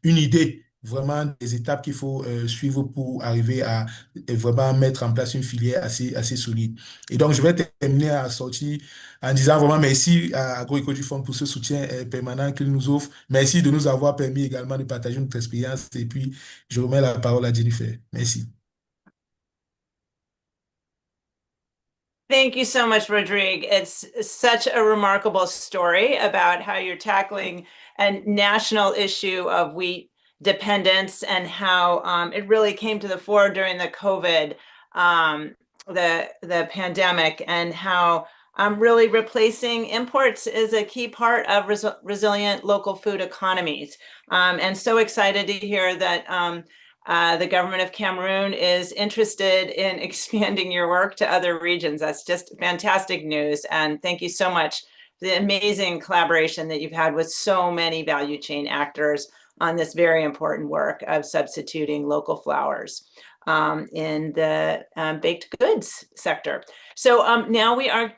une idée vraiment des étapes qu'il faut suivre pour arriver à vraiment mettre en place une filière assez solide. Et donc, je vais terminer à sortir en disant vraiment merci à Agroecology Fund pour ce soutien permanent qu'il nous offre. Merci de nous avoir permis également de partager notre expérience. Et puis, je remets la parole à Jennifer. Merci. Thank you so much, Rodrigue. It's such a remarkable story about how you're tackling a national issue of wheat dependence and how it really came to the fore during the COVID, the pandemic, and how really replacing imports is a key part of resilient local food economies. And so excited to hear that the government of Cameroon is interested in expanding your work to other regions. That's just fantastic news. And thank you so much for the amazing collaboration that you've had with so many value chain actors on this very important work of substituting local flours in the baked goods sector. So now we are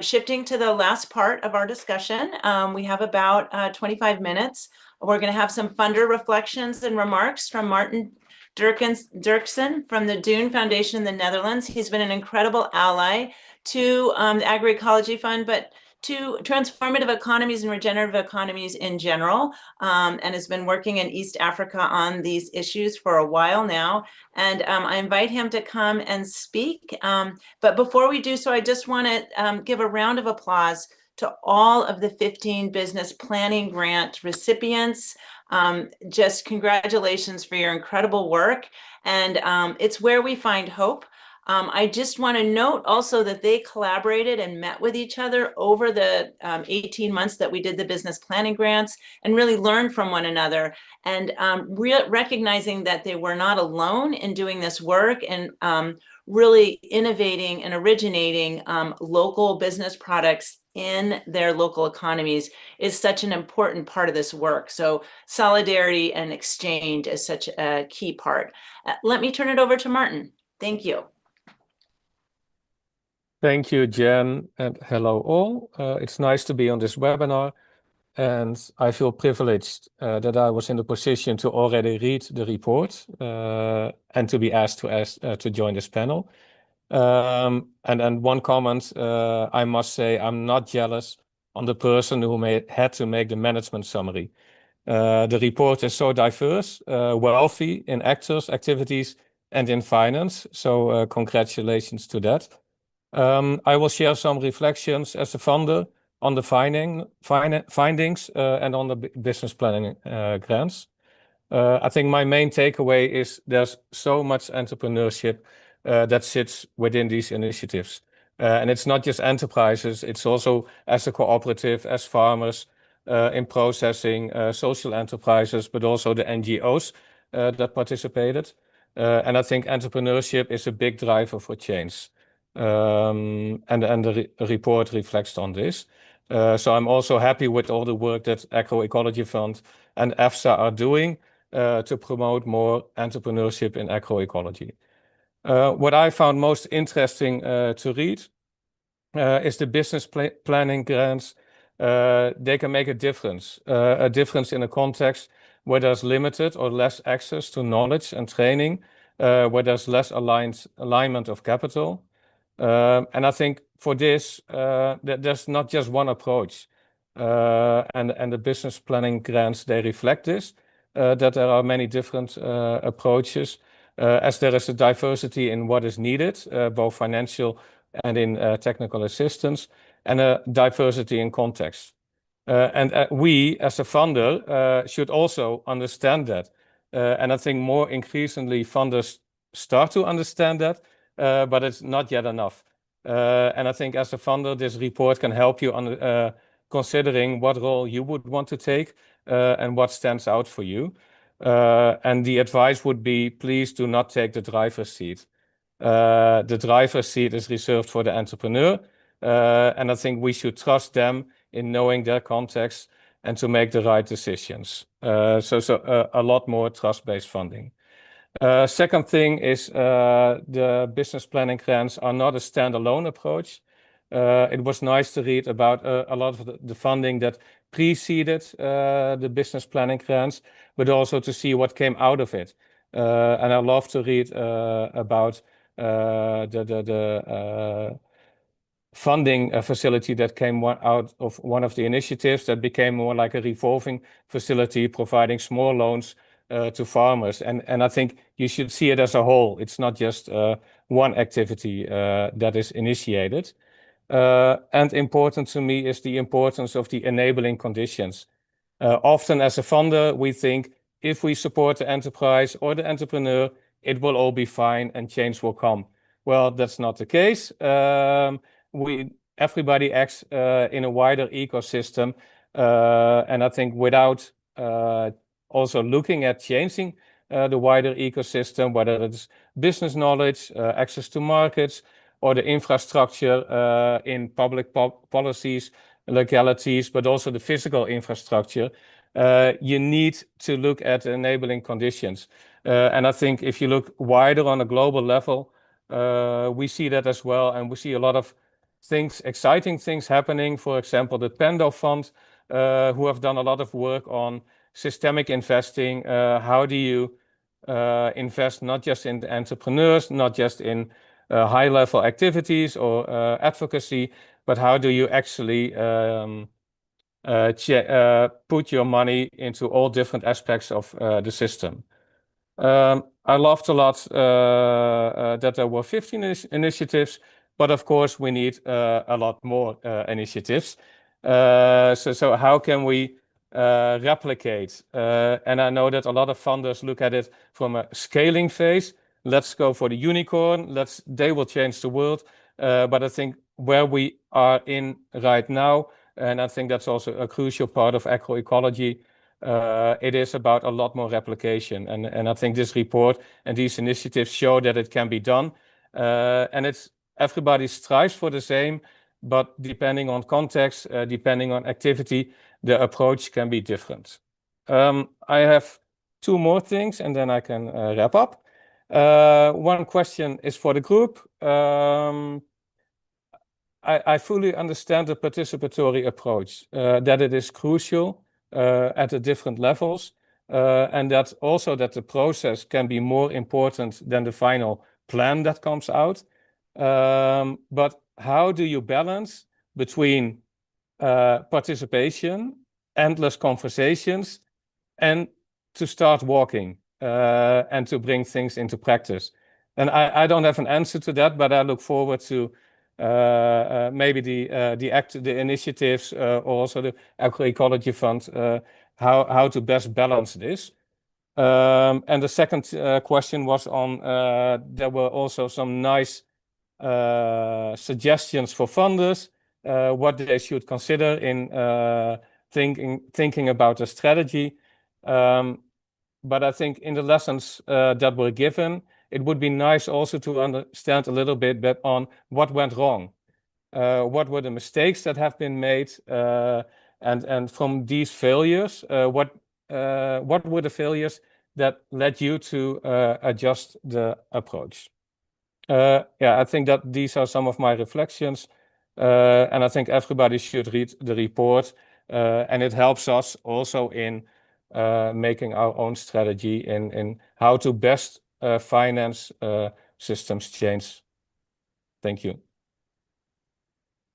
shifting to the last part of our discussion. We have about 25 minutes. We're going to have some funder reflections and remarks from Maarten Derksen from the DOEN Foundation in the Netherlands. He's been an incredible ally to the Agroecology Fund, but to transformative economies and regenerative economies in general, and has been working in East Africa on these issues for a while now. And I invite him to come and speak. But before we do so, I just want to give a round of applause to all of the 15 business planning grant recipients. Just congratulations for your incredible work. And it's where we find hope. I just want to note also that they collaborated and met with each other over the 18 months that we did the business planning grants and really learned from one another, and recognizing that they were not alone in doing this work and really innovating and originating local business products in their local economies is such an important part of this work. So solidarity and exchange is such a key part. Let me turn it over to Maarten. Thank you. Thank you, Jen, and hello all. It's nice to be on this webinar, and I feel privileged that I was in the position to already read the report and to be asked to join this panel. And one comment, I must say, I'm not jealous on the person who had to make the management summary. The report is so diverse, wealthy in actors, activities, and in finance. So congratulations to that. I will share some reflections as a funder on the findings and on the business planning grants. I think my main takeaway is there's so much entrepreneurship that sits within these initiatives. And it's not just enterprises, it's also as a cooperative, as farmers, in processing, social enterprises, but also the NGOs that participated. And I think entrepreneurship is a big driver for change. And the report reflects on this. So I'm also happy with all the work that Agroecology Fund and EFSA are doing to promote more entrepreneurship in agroecology. What I found most interesting to read is the business planning grants. They can make a difference in a context where there's limited or less access to knowledge and training, where there's less alignment of capital. And I think for this, there's not just one approach. And the business planning grants, they reflect this, that there are many different approaches, as there is a diversity in what is needed, both financial and in technical assistance, and a diversity in context. And we, as a funder, should also understand that. And I think more increasingly funders start to understand that, but it's not yet enough. And I think as a funder, this report can help you on considering what role you would want to take and what stands out for you. And the advice would be, please do not take the driver's seat. The driver's seat is reserved for the entrepreneur. And I think we should trust them in knowing their context and to make the right decisions. So a lot more trust-based funding. Second thing is the business planning grants are not a standalone approach. It was nice to read about a lot of the funding that preceded the business planning grants, but also to see what came out of it. And I love to read about the funding facility that came out of one of the initiatives that became more like a revolving facility, providing small loans to farmers. And I think you should see it as a whole. It's not just one activity that is initiated. And important to me is the importance of the enabling conditions. Often as a funder, we think if we support the enterprise or the entrepreneur, it will all be fine and change will come. Well, that's not the case. Everybody acts in a wider ecosystem. And I think without also looking at changing the wider ecosystem, whether it's business knowledge, access to markets, or the infrastructure in public policies, legalities, but also the physical infrastructure, you need to look at enabling conditions. And I think if you look wider on a global level, we see that as well. And we see a lot of things, exciting things happening. For example, the Pendo Fund, who have done a lot of work on systemic investing. How do you invest not just in the entrepreneurs, not just in high-level activities or advocacy, but how do you actually put your money into all different aspects of the system? I loved a lot that there were 15 initiatives, but of course we need a lot more initiatives. So how can we replicate? And I know that a lot of funders look at it from a scaling phase. Let's go for the unicorn. They will change the world. But I think where we are in right now, and I think that's also a crucial part of agroecology, it is about a lot more replication. And I think this report and these initiatives show that it can be done. And everybody strives for the same, but depending on context, depending on activity, the approach can be different. I have two more things and then I can wrap up. One question is for the group. I fully understand the participatory approach, that it is crucial at the different levels, and that also that the process can be more important than the final plan that comes out. But how do you balance between participation, endless conversations, and to start walking and to bring things into practice? And I don't have an answer to that, but I look forward to maybe the initiatives or also the Agroecology Fund, how to best balance this. And the second question was on, there were also some nice suggestions for funders, what they should consider in thinking about a strategy. But I think in the lessons that were given, it would be nice also to understand a little bit on what went wrong. What were the mistakes that have been made? And from these failures, what were the failures that led you to adjust the approach? Yeah, I think that these are some of my reflections. And I think everybody should read the report. And it helps us also in making our own strategy in how to best finance systems change. Thank you.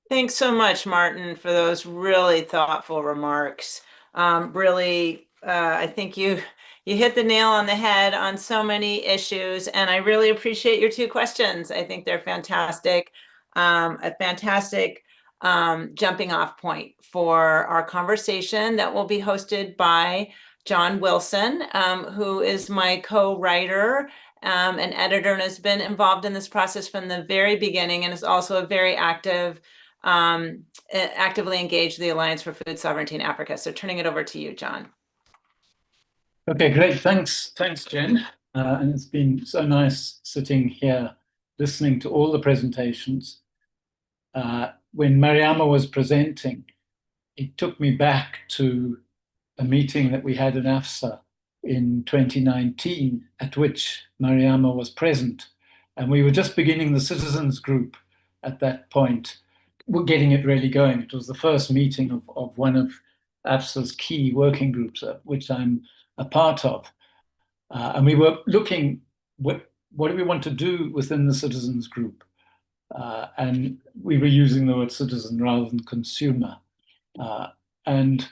Thanks so much, Maarten, for those really thoughtful remarks. Really, I think you hit the nail on the head on so many issues, and I really appreciate your two questions. I think they're fantastic, a fantastic jumping off point for our conversation that will be hosted by John Wilson, who is my co-writer and editor and has been involved in this process from the very beginning and is also a very actively engaged the Alliance for Food Sovereignty in Africa. So turning it over to you, John. Okay, great. Thanks, Jen. And it's been so nice sitting here listening to all the presentations. When Mariama was presenting, it took me back to a meeting that we had in AFSA in 2019, at which Mariama was present. And we were just beginning the citizens group at that point. We're getting it really going. It was the first meeting of one of AFSA's key working groups, which I'm a part of. And we were looking, what do we want to do within the citizens group? And we were using the word citizen rather than consumer. And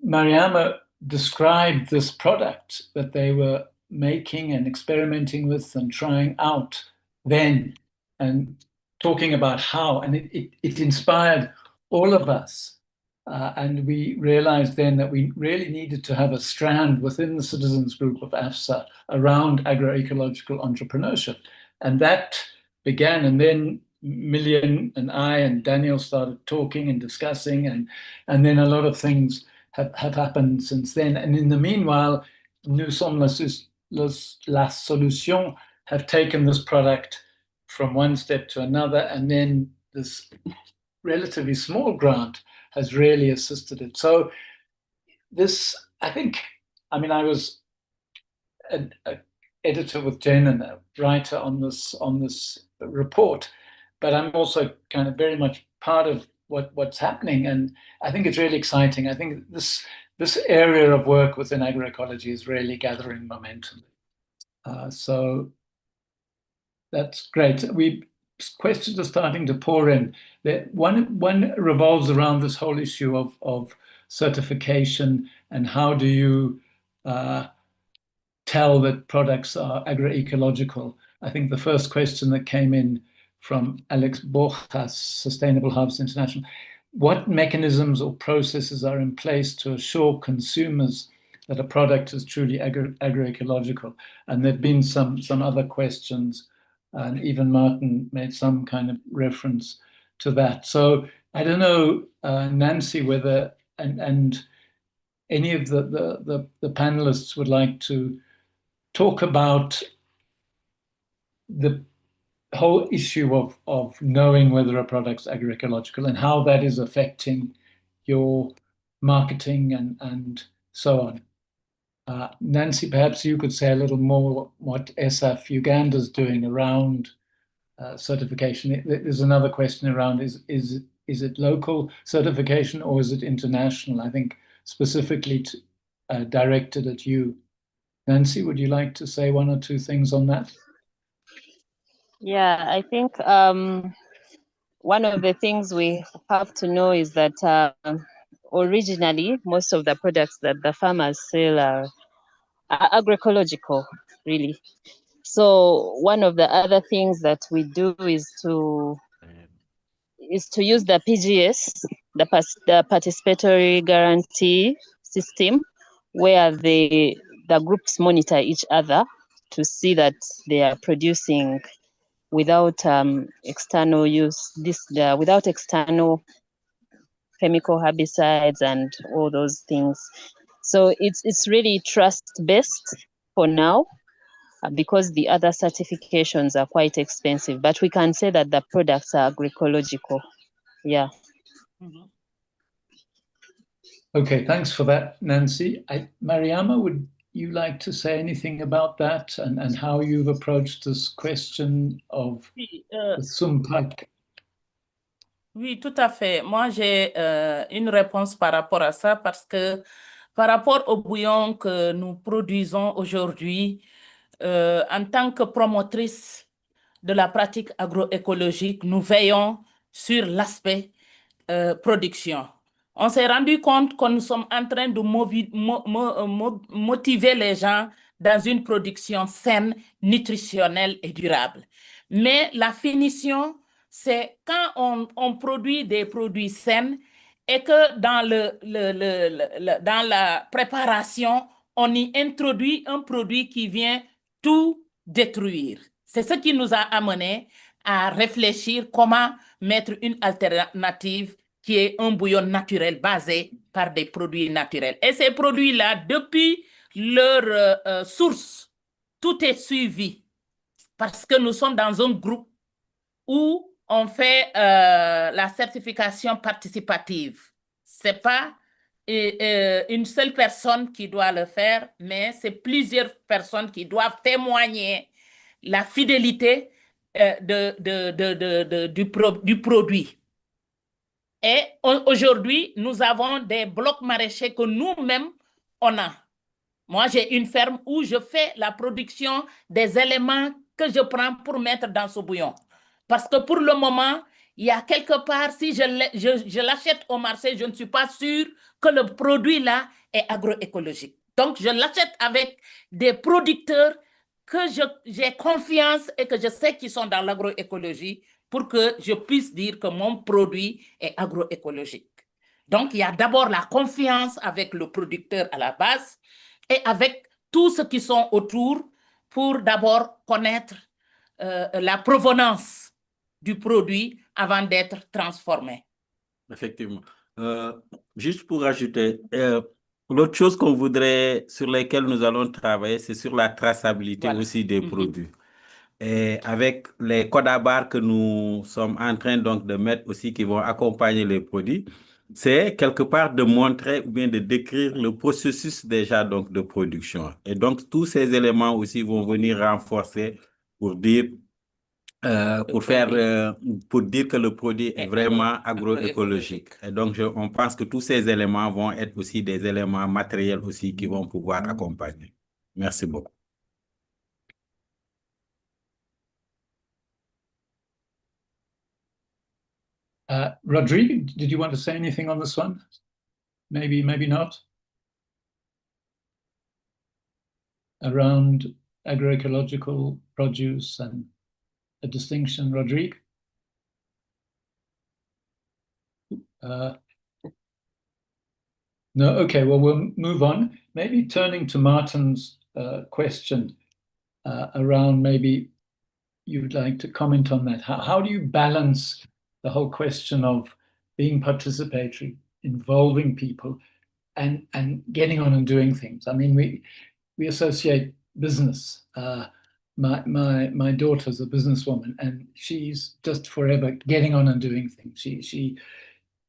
Mariama described this product that they were making and experimenting with and trying out then, and talking about how, and it inspired all of us. And we realized then that we really needed to have a strand within the citizens group of AFSA around agroecological entrepreneurship. And that began, and then Million and I and Daniel started talking and discussing, and then a lot of things have happened since then. And in the meanwhile, Nous Sommes la Solution have taken this product from one step to another, and then this relatively small grant has really assisted it. So this, I was an editor with Jen and a writer on this report, but I'm also kind of very much part of what's happening, and I think it's really exciting. I think this area of work within agroecology is really gathering momentum. So that's great. Questions are starting to pour in. One revolves around this whole issue of certification and how do you tell that products are agroecological. I think the first question that came in from Alex Borjas, Sustainable Harvest International, what mechanisms or processes are in place to assure consumers that a product is truly agroecological? And there've been some other questions, and even Maarten made some kind of reference to that. So I don't know, Nancy, whether and any of the panelists would like to talk about the whole issue of knowing whether a product's agroecological and how that is affecting your marketing and so on. Nancy, perhaps you could say a little more what ESAFF Uganda is doing around certification. There's another question around, is it local certification or is it international? I think specifically directed at you. Nancy, would you like to say one or two things on that? Yeah, I think one of the things we have to know is that originally, most of the products that the farmers sell are agroecological, really. So one of the other things that we do is to use the PGS, the participatory guarantee system, where the groups monitor each other to see that they are producing without external use, without external chemical herbicides and all those things. So it's really trust-based for now. because the other certifications are quite expensive. But we can say that the products are agroecological. Yeah. Okay, thanks for that, Nancy. Mariama, would you like to say anything about that and how you've approached this question of the Sumpak? Oui, tout à fait. Moi, j'ai une réponse par rapport à ça parce que par rapport au bouillon que nous produisons aujourd'hui, en tant que promotrice de la pratique agroécologique, nous veillons sur l'aspect production. On s'est rendu compte que nous sommes en train de motiver les gens dans une production saine, nutritionnelle et durable. Mais la finition, c'est quand on produit des produits sains et que dans, dans la préparation, on y introduit un produit qui vient tout détruire. C'est ce qui nous a amené à réfléchir comment mettre une alternative qui est un bouillon naturel basé par des produits naturels. Et ces produits-là, depuis leur source, tout est suivi parce que nous sommes dans un groupe où on fait la certification participative. Ce n'est pas une seule personne qui doit le faire, mais c'est plusieurs personnes qui doivent témoigner la fidélité du produit. Et aujourd'hui, nous avons des blocs maraîchers que nous-mêmes, on a. Moi, j'ai une ferme où je fais la production des éléments que je prends pour mettre dans ce bouillon. Parce que pour le moment, il y a quelque part, si je l'achète au marché, je ne suis pas sûre que le produit-là est agroécologique. Donc, je l'achète avec des producteurs que j'ai confiance et que je sais qu'ils sont dans l'agroécologie pour que je puisse dire que mon produit est agroécologique. Donc, il y a d'abord la confiance avec le producteur à la base et avec tous ceux qui sont autour pour d'abord connaître la provenance du produit avant d'être transformé. Effectivement. Juste pour ajouter, l'autre chose qu'on voudrait, sur lesquelles nous allons travailler, c'est sur la traçabilité aussi des produits. Et avec les codes à barres que nous sommes en train donc de mettre aussi qui vont accompagner les produits, c'est quelque part de montrer ou bien de décrire le processus déjà donc de production. Et donc tous ces éléments aussi vont venir renforcer pour dire pour dire que le produit est vraiment agroécologique. Et donc, on pense que tous ces éléments vont être aussi des éléments matériels aussi qui vont pouvoir accompagner. Merci beaucoup. Rodrigue, did you want to say anything on this one? Maybe, maybe not. Around agroecological produce and a distinction, Rodrigue? No, okay, well, we'll move on. Maybe turning to Maarten's question around, maybe you'd like to comment on that. How do you balance the whole question of being participatory, involving people, and getting on and doing things? I mean, we associate business. My daughter's a businesswoman, and she's just forever getting on and doing things. She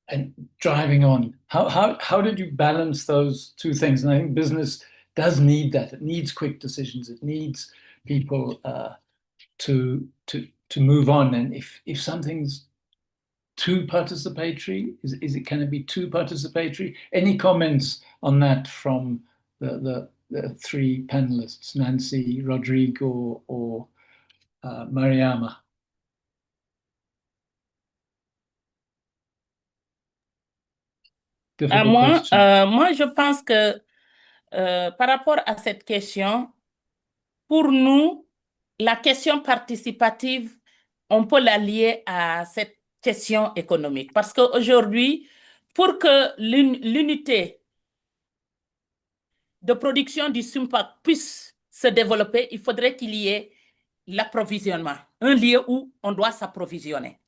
and driving on. How did you balance those two things? And I think business does need that. It needs quick decisions. It needs people to move on. And if something's too participatory, can it be too participatory? Any comments on that from the three panelists, Nancy, Rodrigue, or Mariama? Moi, je pense que par rapport à cette question, pour nous, la question participative, on peut la lier à cette question économique. Parce qu'aujourd'hui, pour que l'unité de production du Sumpak puisse se développer, il faudrait qu'il y ait l'approvisionnement, un lieu où on doit s'approvisionner.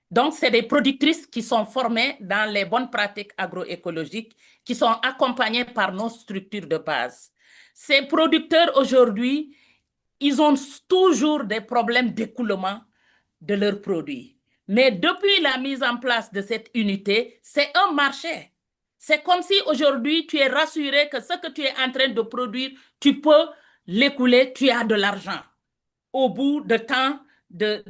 Donc, c'est des productrices qui sont formées dans les bonnes pratiques agroécologiques, qui sont accompagnées par nos structures de base. Ces producteurs, aujourd'hui, ils ont toujours des problèmes d'écoulement de leurs produits. Mais depuis la mise en place de cette unité, c'est un marché. C'est comme si aujourd'hui, tu es rassuré que ce que tu es en train de produire, tu peux l'écouler, tu as de l'argent. Au bout de temps d'attente,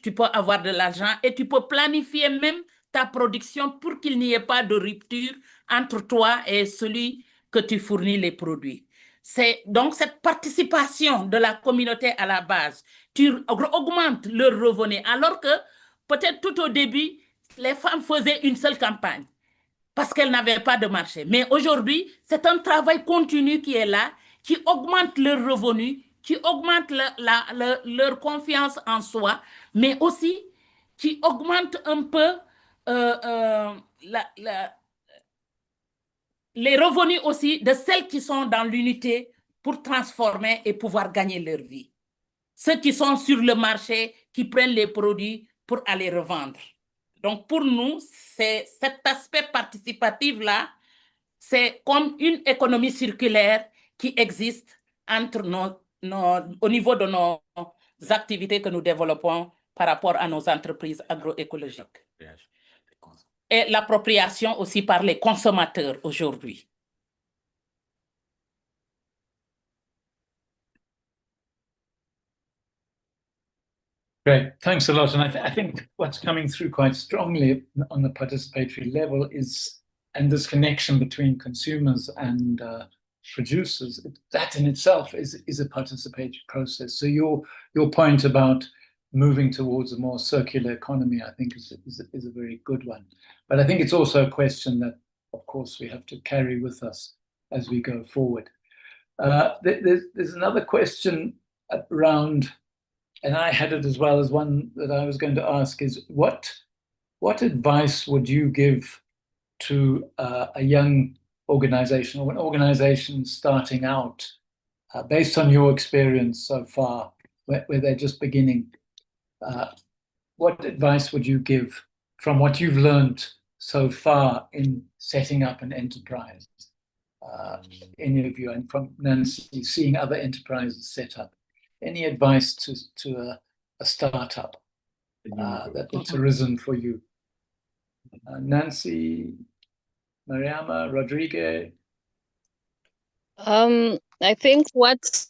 tu peux avoir de l'argent et tu peux planifier même ta production pour qu'il n'y ait pas de rupture entre toi et celui que tu fournis les produits. C'est donc cette participation de la communauté à la base. Tu augmentes leurs revenus alors que peut-être tout au début, les femmes faisaient une seule campagne parce qu'elles n'avaient pas de marché. Mais aujourd'hui, c'est un travail continu qui est là, qui augmente leurs revenus, qui augmente leur confiance en soi, mais aussi qui augmente un peu les revenus aussi de celles qui sont dans l'unité pour transformer et pouvoir gagner leur vie. Ceux qui sont sur le marché, qui prennent les produits pour aller revendre. Donc pour nous, c'est cet aspect participatif-là, c'est comme une économie circulaire qui existe entre au niveau de nos activités que nous développons par rapport à nos entreprises agroécologiques. Et l'appropriation aussi par les consommateurs aujourd'hui. Great, thanks a lot. And I think what's coming through quite strongly on the participatory level is, and this connection between consumers and producers, that in itself is a participatory process. So your point about moving towards a more circular economy, I think is a very good one. But I think it's also a question that, of course, we have to carry with us as we go forward. There's another question around, and I had it as well as one that I was going to ask, is what advice would you give to a young organization or an organization starting out, based on your experience so far, where they're just beginning? What advice would you give from what you've learned so far in setting up an enterprise? Any of you, and from Nancy, seeing other enterprises set up, any advice to a startup that's arisen for you? Nancy, Mariama, Rodrigue? I think what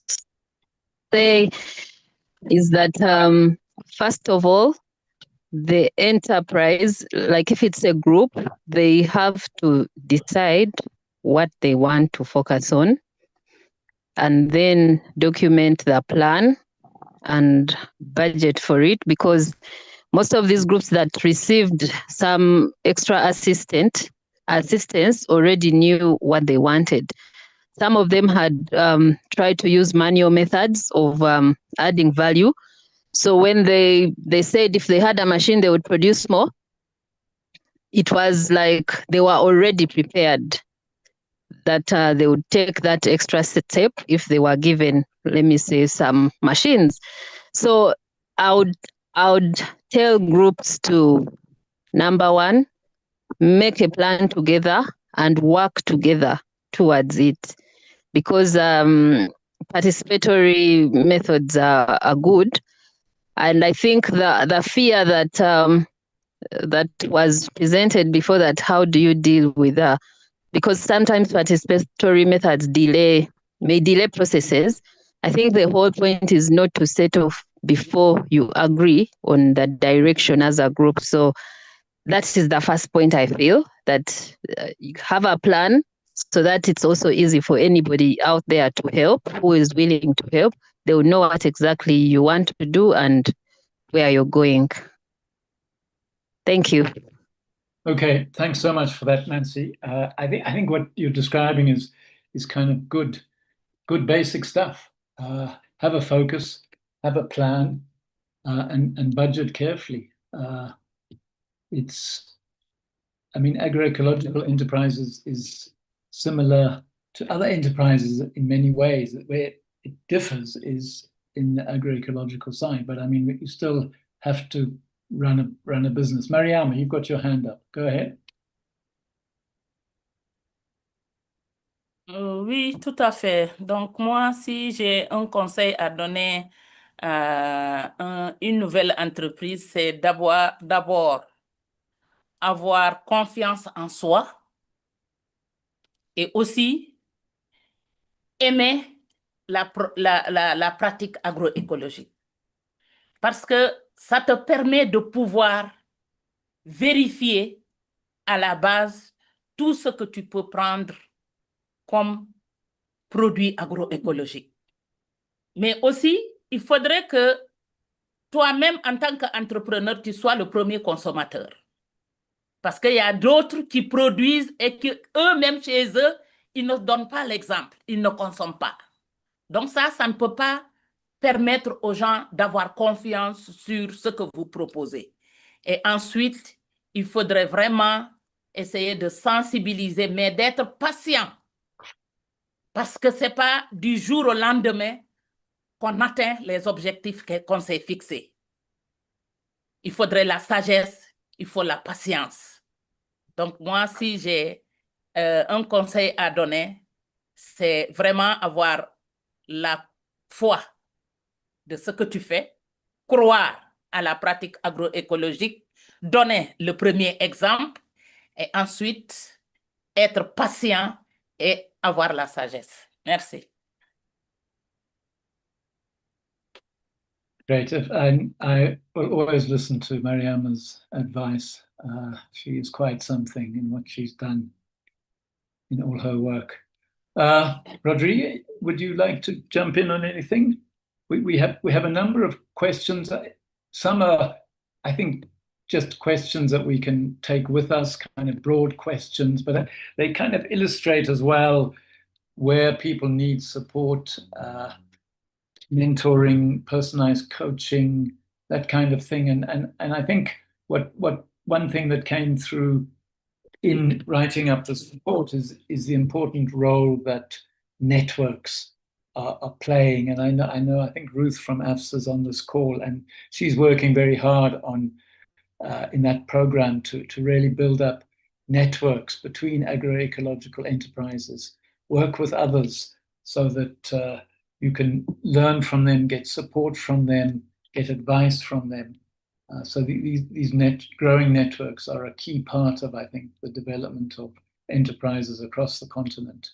they is that first of all, the enterprise, like if it's a group, they have to decide what they want to focus on and then document the plan and budget for it, because most of these groups that received some extra assistance already knew what they wanted. Some of them had tried to use manual methods of adding value. So when they said if they had a machine, they would produce more, it was like they were already prepared that they would take that extra step if they were given, let me say, some machines. So I would tell groups to, number one, make a plan together and work together towards it, because participatory methods are good. And I think the fear that that was presented before, that how do you deal with because sometimes participatory methods may delay processes. I think the whole point is not to set off before you agree on the direction as a group. So that is the first point. I feel that you have a plan so that it's also easy for anybody out there to help, who is willing to help. They will know what exactly you want to do and where you're going. Thank you. Okay, thanks so much for that, Nancy. I think what you're describing is kind of good basic stuff. Have a focus, have a plan, and budget carefully. Agroecological enterprises is similar to other enterprises in many ways. Where it differs is in the agroecological side, but you still have to run a business. Mariama, you've got your hand up. Go ahead. Oui, tout à fait. Donc, moi, si j'ai un conseil à donner à une nouvelle entreprise, c'est d'abord avoir confiance en soi et aussi aimer la pratique agroécologique. Parce que ça te permet de pouvoir vérifier à la base tout ce que tu peux prendre comme produit agroécologique. Mais aussi, il faudrait que toi-même, en tant qu'entrepreneur, tu sois le premier consommateur. Parce qu'il y a d'autres qui produisent et qu'eux-mêmes, chez eux, ils ne donnent pas l'exemple, ils ne consomment pas. Donc ça ne peut pas permettre aux gens d'avoir confiance sur ce que vous proposez. Et ensuite, il faudrait vraiment essayer de sensibiliser, mais d'être patient. Parce que ce n'est pas du jour au lendemain qu'on atteint les objectifs qu'on s'est fixés. Il faudrait la sagesse, il faut la patience. Donc moi, si j'ai un conseil à donner, c'est vraiment avoir la foi de ce que tu fais, croire à la pratique agroécologique, donner le premier exemple et ensuite être patient et avoir la sagesse. Merci. Great. I will always listen to Mariama's advice. She is quite something in what she's done in all her work. Rodrigue, would you like to jump in on anything? We have a number of questions. Some are, I think, just questions that we can take with us, kind of broad questions, but they kind of illustrate as well where people need support, mentoring, personalized coaching, that kind of thing. And I think what one thing that came through in writing up this report is the important role that networks are playing. And I think Ruth from AFSA is on this call, and she's working very hard on in that program to really build up networks between agroecological enterprises, work with others so that you can learn from them, get support from them, get advice from them. So these growing networks are a key part of, I think, the development of enterprises across the continent.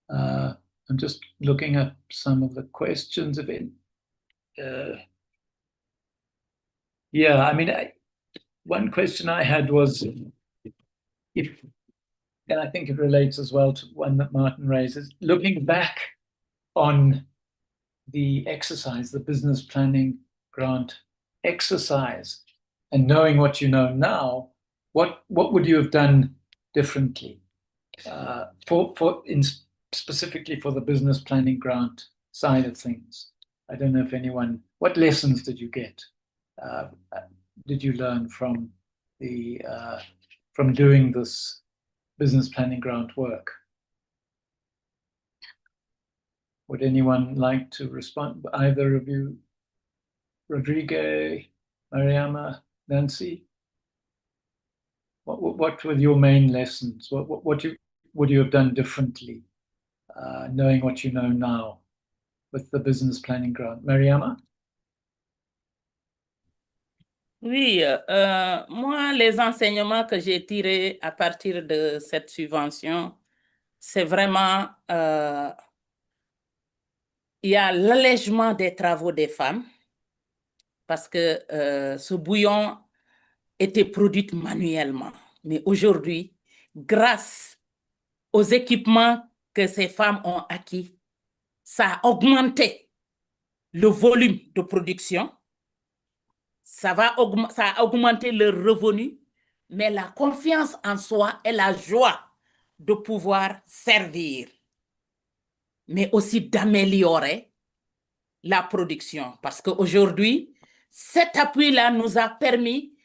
I'm just looking at some of the questions of it. Yeah, I mean, one question I had was if, and I think it relates as well to one that Maarten raises, looking back on the exercise, the business planning grant exercise, and knowing what you know now, what would you have done differently specifically for the business planning grant side of things? I don't know if anyone, what lessons did you get? Did you learn from doing this business planning grant work? Would anyone like to respond? Either of you, Rodrigue, Mariama, Nancy? What were your main lessons? What would you have done differently, knowing what you know now with the business planning grant? Mariama? Oui, moi, les enseignements que j'ai tirés à partir de cette subvention, c'est vraiment, il y a l'allègement des travaux des femmes, parce que ce bouillon était produit manuellement. Mais aujourd'hui, grâce aux équipements que ces femmes ont acquis, ça a augmenté le volume de production, ça a augmenté le revenu, mais la confiance en soi et la joie de pouvoir servir, mais aussi d'améliorer la production. Parce qu'aujourd'hui, cet appui-là nous a permis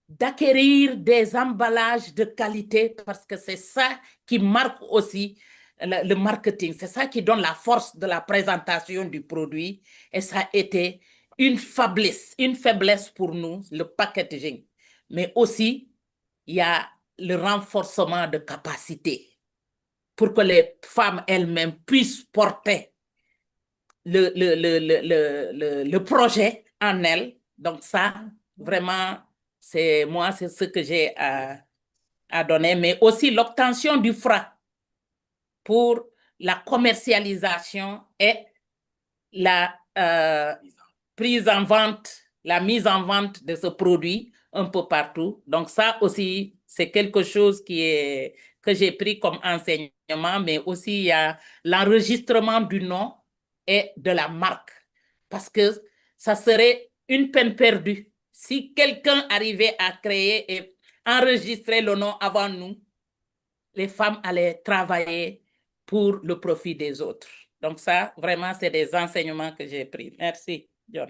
d'acquérir des emballages de qualité, parce que c'est ça qui marque aussi le marketing, c'est ça qui donne la force de la présentation du produit, et ça a été une faiblesse pour nous, le packaging. Mais aussi, il y a le renforcement de capacité. pour que les femmes elles-mêmes puissent porter le projet en elles. Donc ça, vraiment, c'est ce que j'ai à donner, mais aussi l'obtention du franc pour la commercialisation et la prise en vente, la mise en vente de ce produit un peu partout. Donc ça aussi, c'est quelque chose que j'ai pris comme enseignement, mais aussi il y a l'enregistrement du nom et de la marque, parce que ça serait une peine perdue si quelqu'un arrivait à créer et enregistrer le nom avant nous. Les femmes allaient travailler pour le profit des autres. Donc ça, vraiment, c'est des enseignements que j'ai pris. Merci, John.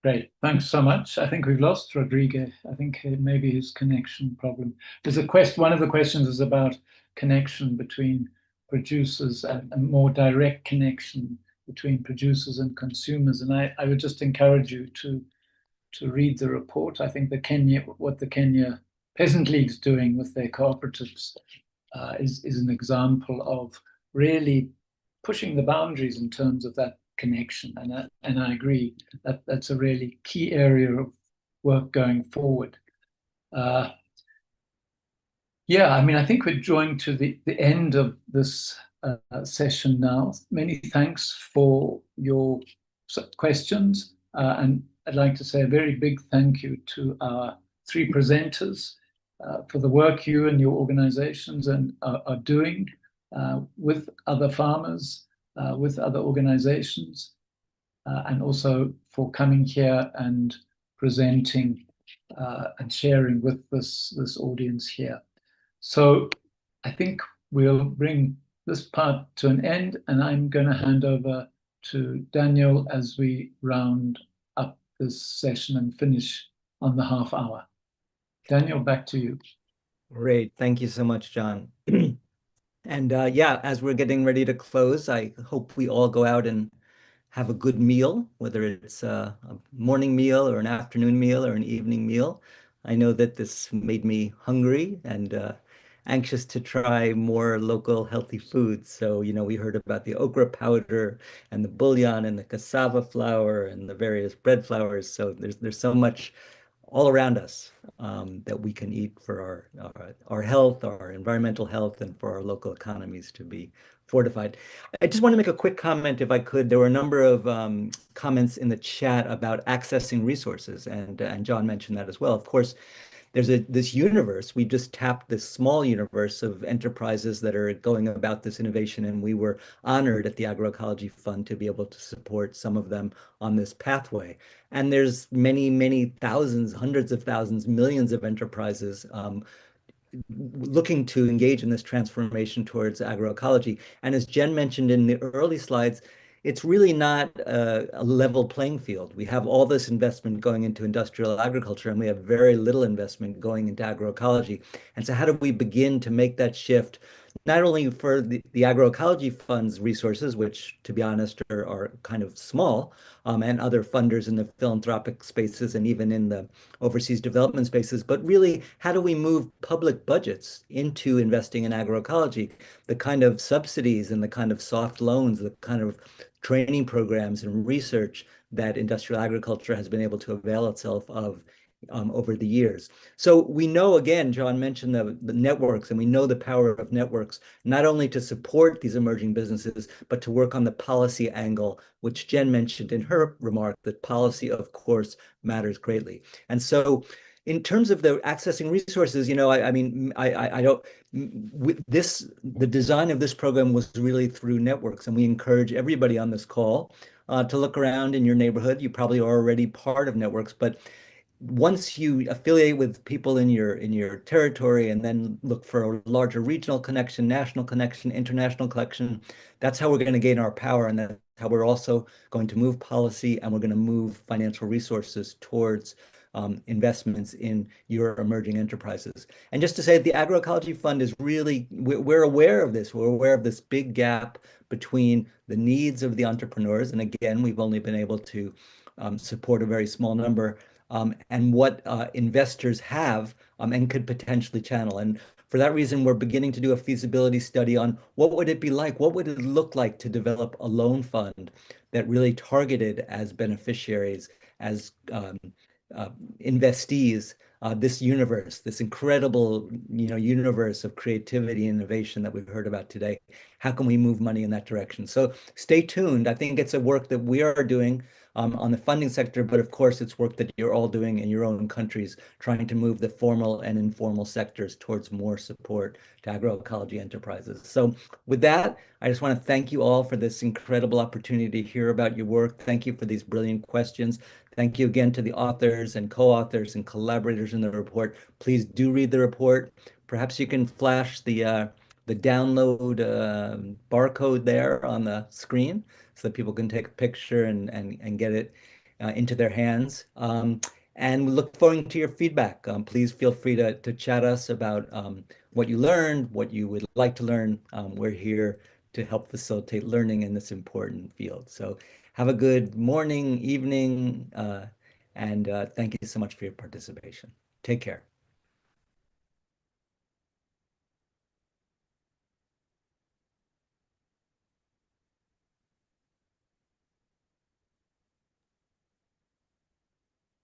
Great, thanks so much. I think we've lost Rodrigue. I think maybe his connection problem. There's a question, one of the questions is about connection between producers and a more direct connection between producers and consumers. And I would just encourage you to read the report. I think what the Kenya Peasant League's doing with their cooperatives is an example of really pushing the boundaries in terms of that connection. And I agree that that's a really key area of work going forward. Yeah, I mean, I think we're drawing to the end of this session now. Many thanks for your questions. And I'd like to say a very big thank you to our three presenters for the work you and your organizations are doing with other farmers, with other organizations, and also for coming here and presenting and sharing with this audience here. So I think we'll bring this part to an end, and I'm going to hand over to Daniel as we round up this session and finish on the half hour. Daniel, back to you. Great. Thank you so much, John. And yeah, as we're getting ready to close, I hope we all go out and have a good meal, whether it's a morning meal or an afternoon meal or an evening meal. I know that this made me hungry and anxious to try more local healthy foods. So, you know, we heard about the okra powder and the bouillon and the cassava flour and the various bread flours. So there's so much all around us that we can eat for our health, our environmental health, and for our local economies to be fortified. I just want to make a quick comment, if I could. There were a number of comments in the chat about accessing resources, and John mentioned that as well. Of course, there's this universe. We just tapped this small universe of enterprises that are going about this innovation, and we were honored at the Agroecology Fund to be able to support some of them on this pathway. And there's many, many thousands, hundreds of thousands, millions of enterprises looking to engage in this transformation towards agroecology. And as Jen mentioned in the early slides, it's really not a level playing field. We have all this investment going into industrial agriculture, and we have very little investment going into agroecology. And so how do we begin to make that shift, not only for the Agroecology Fund's resources, which, to be honest, are kind of small, and other funders in the philanthropic spaces and even in the overseas development spaces, but really, how do we move public budgets into investing in agroecology? The kind of subsidies and the kind of soft loans, the kind of training programs and research that industrial agriculture has been able to avail itself of over the years. So we know, again, John mentioned the networks, and we know the power of networks, not only to support these emerging businesses, but to work on the policy angle, which Jen mentioned in her remark, that policy, of course, matters greatly. And so in terms of the accessing resources, you know, I mean, I don't, the design of this program was really through networks, and we encourage everybody on this call to look around in your neighborhood. You probably are already part of networks, but once you affiliate with people in your territory and then look for a larger regional connection, national connection, international connection, that's how we're going to gain our power, and that's how we're also going to move policy, and we're going to move financial resources towards investments in your emerging enterprises. And just to say, the Agroecology Fund is really, we're aware of this. We're aware of this big gap between the needs of the entrepreneurs, and again, we've only been able to support a very small number, and what investors have and could potentially channel. And for that reason, we're beginning to do a feasibility study on what would it be like, what would it look like to develop a loan fund that really targeted as beneficiaries, as investees, this universe, this incredible, universe of creativity and innovation that we've heard about today. How can we move money in that direction? So stay tuned. I think it's a work that we are doing on the funding sector, but of course it's work that you're all doing in your own countries, trying to move the formal and informal sectors towards more support to agroecology enterprises. So with that, I just want to thank you all for this incredible opportunity to hear about your work. Thank you for these brilliant questions. Thank you again to the authors and co-authors and collaborators in the report. Please do read the report. Perhaps you can flash the download barcode there on the screen so that people can take a picture and get it into their hands. And we look forward to your feedback. Please feel free to chat us about what you learned, what you would like to learn. We're here to help facilitate learning in this important field. So have a good morning, evening, and thank you so much for your participation. Take care.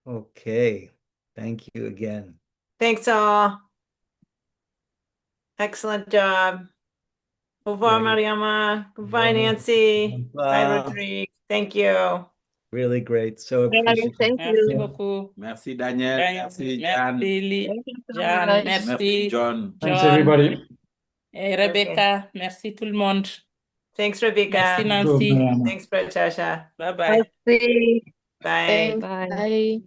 Okay, thank you again. Thanks all. Excellent job. Au revoir, Mariama. Goodbye, Nancy. Bye, Rodrigue. Thank you. Really great. So appreciate it. Thank Merci you. beaucoup. Merci Daniel. Merci Jan. Jan, much. merci. John. Thanks, everybody. Et Rebecca, merci tout le monde. Thanks, Rebecca. Merci Nancy. Mariama. Thanks, Pratasha. Bye bye. Merci. Bye. Bye. Bye.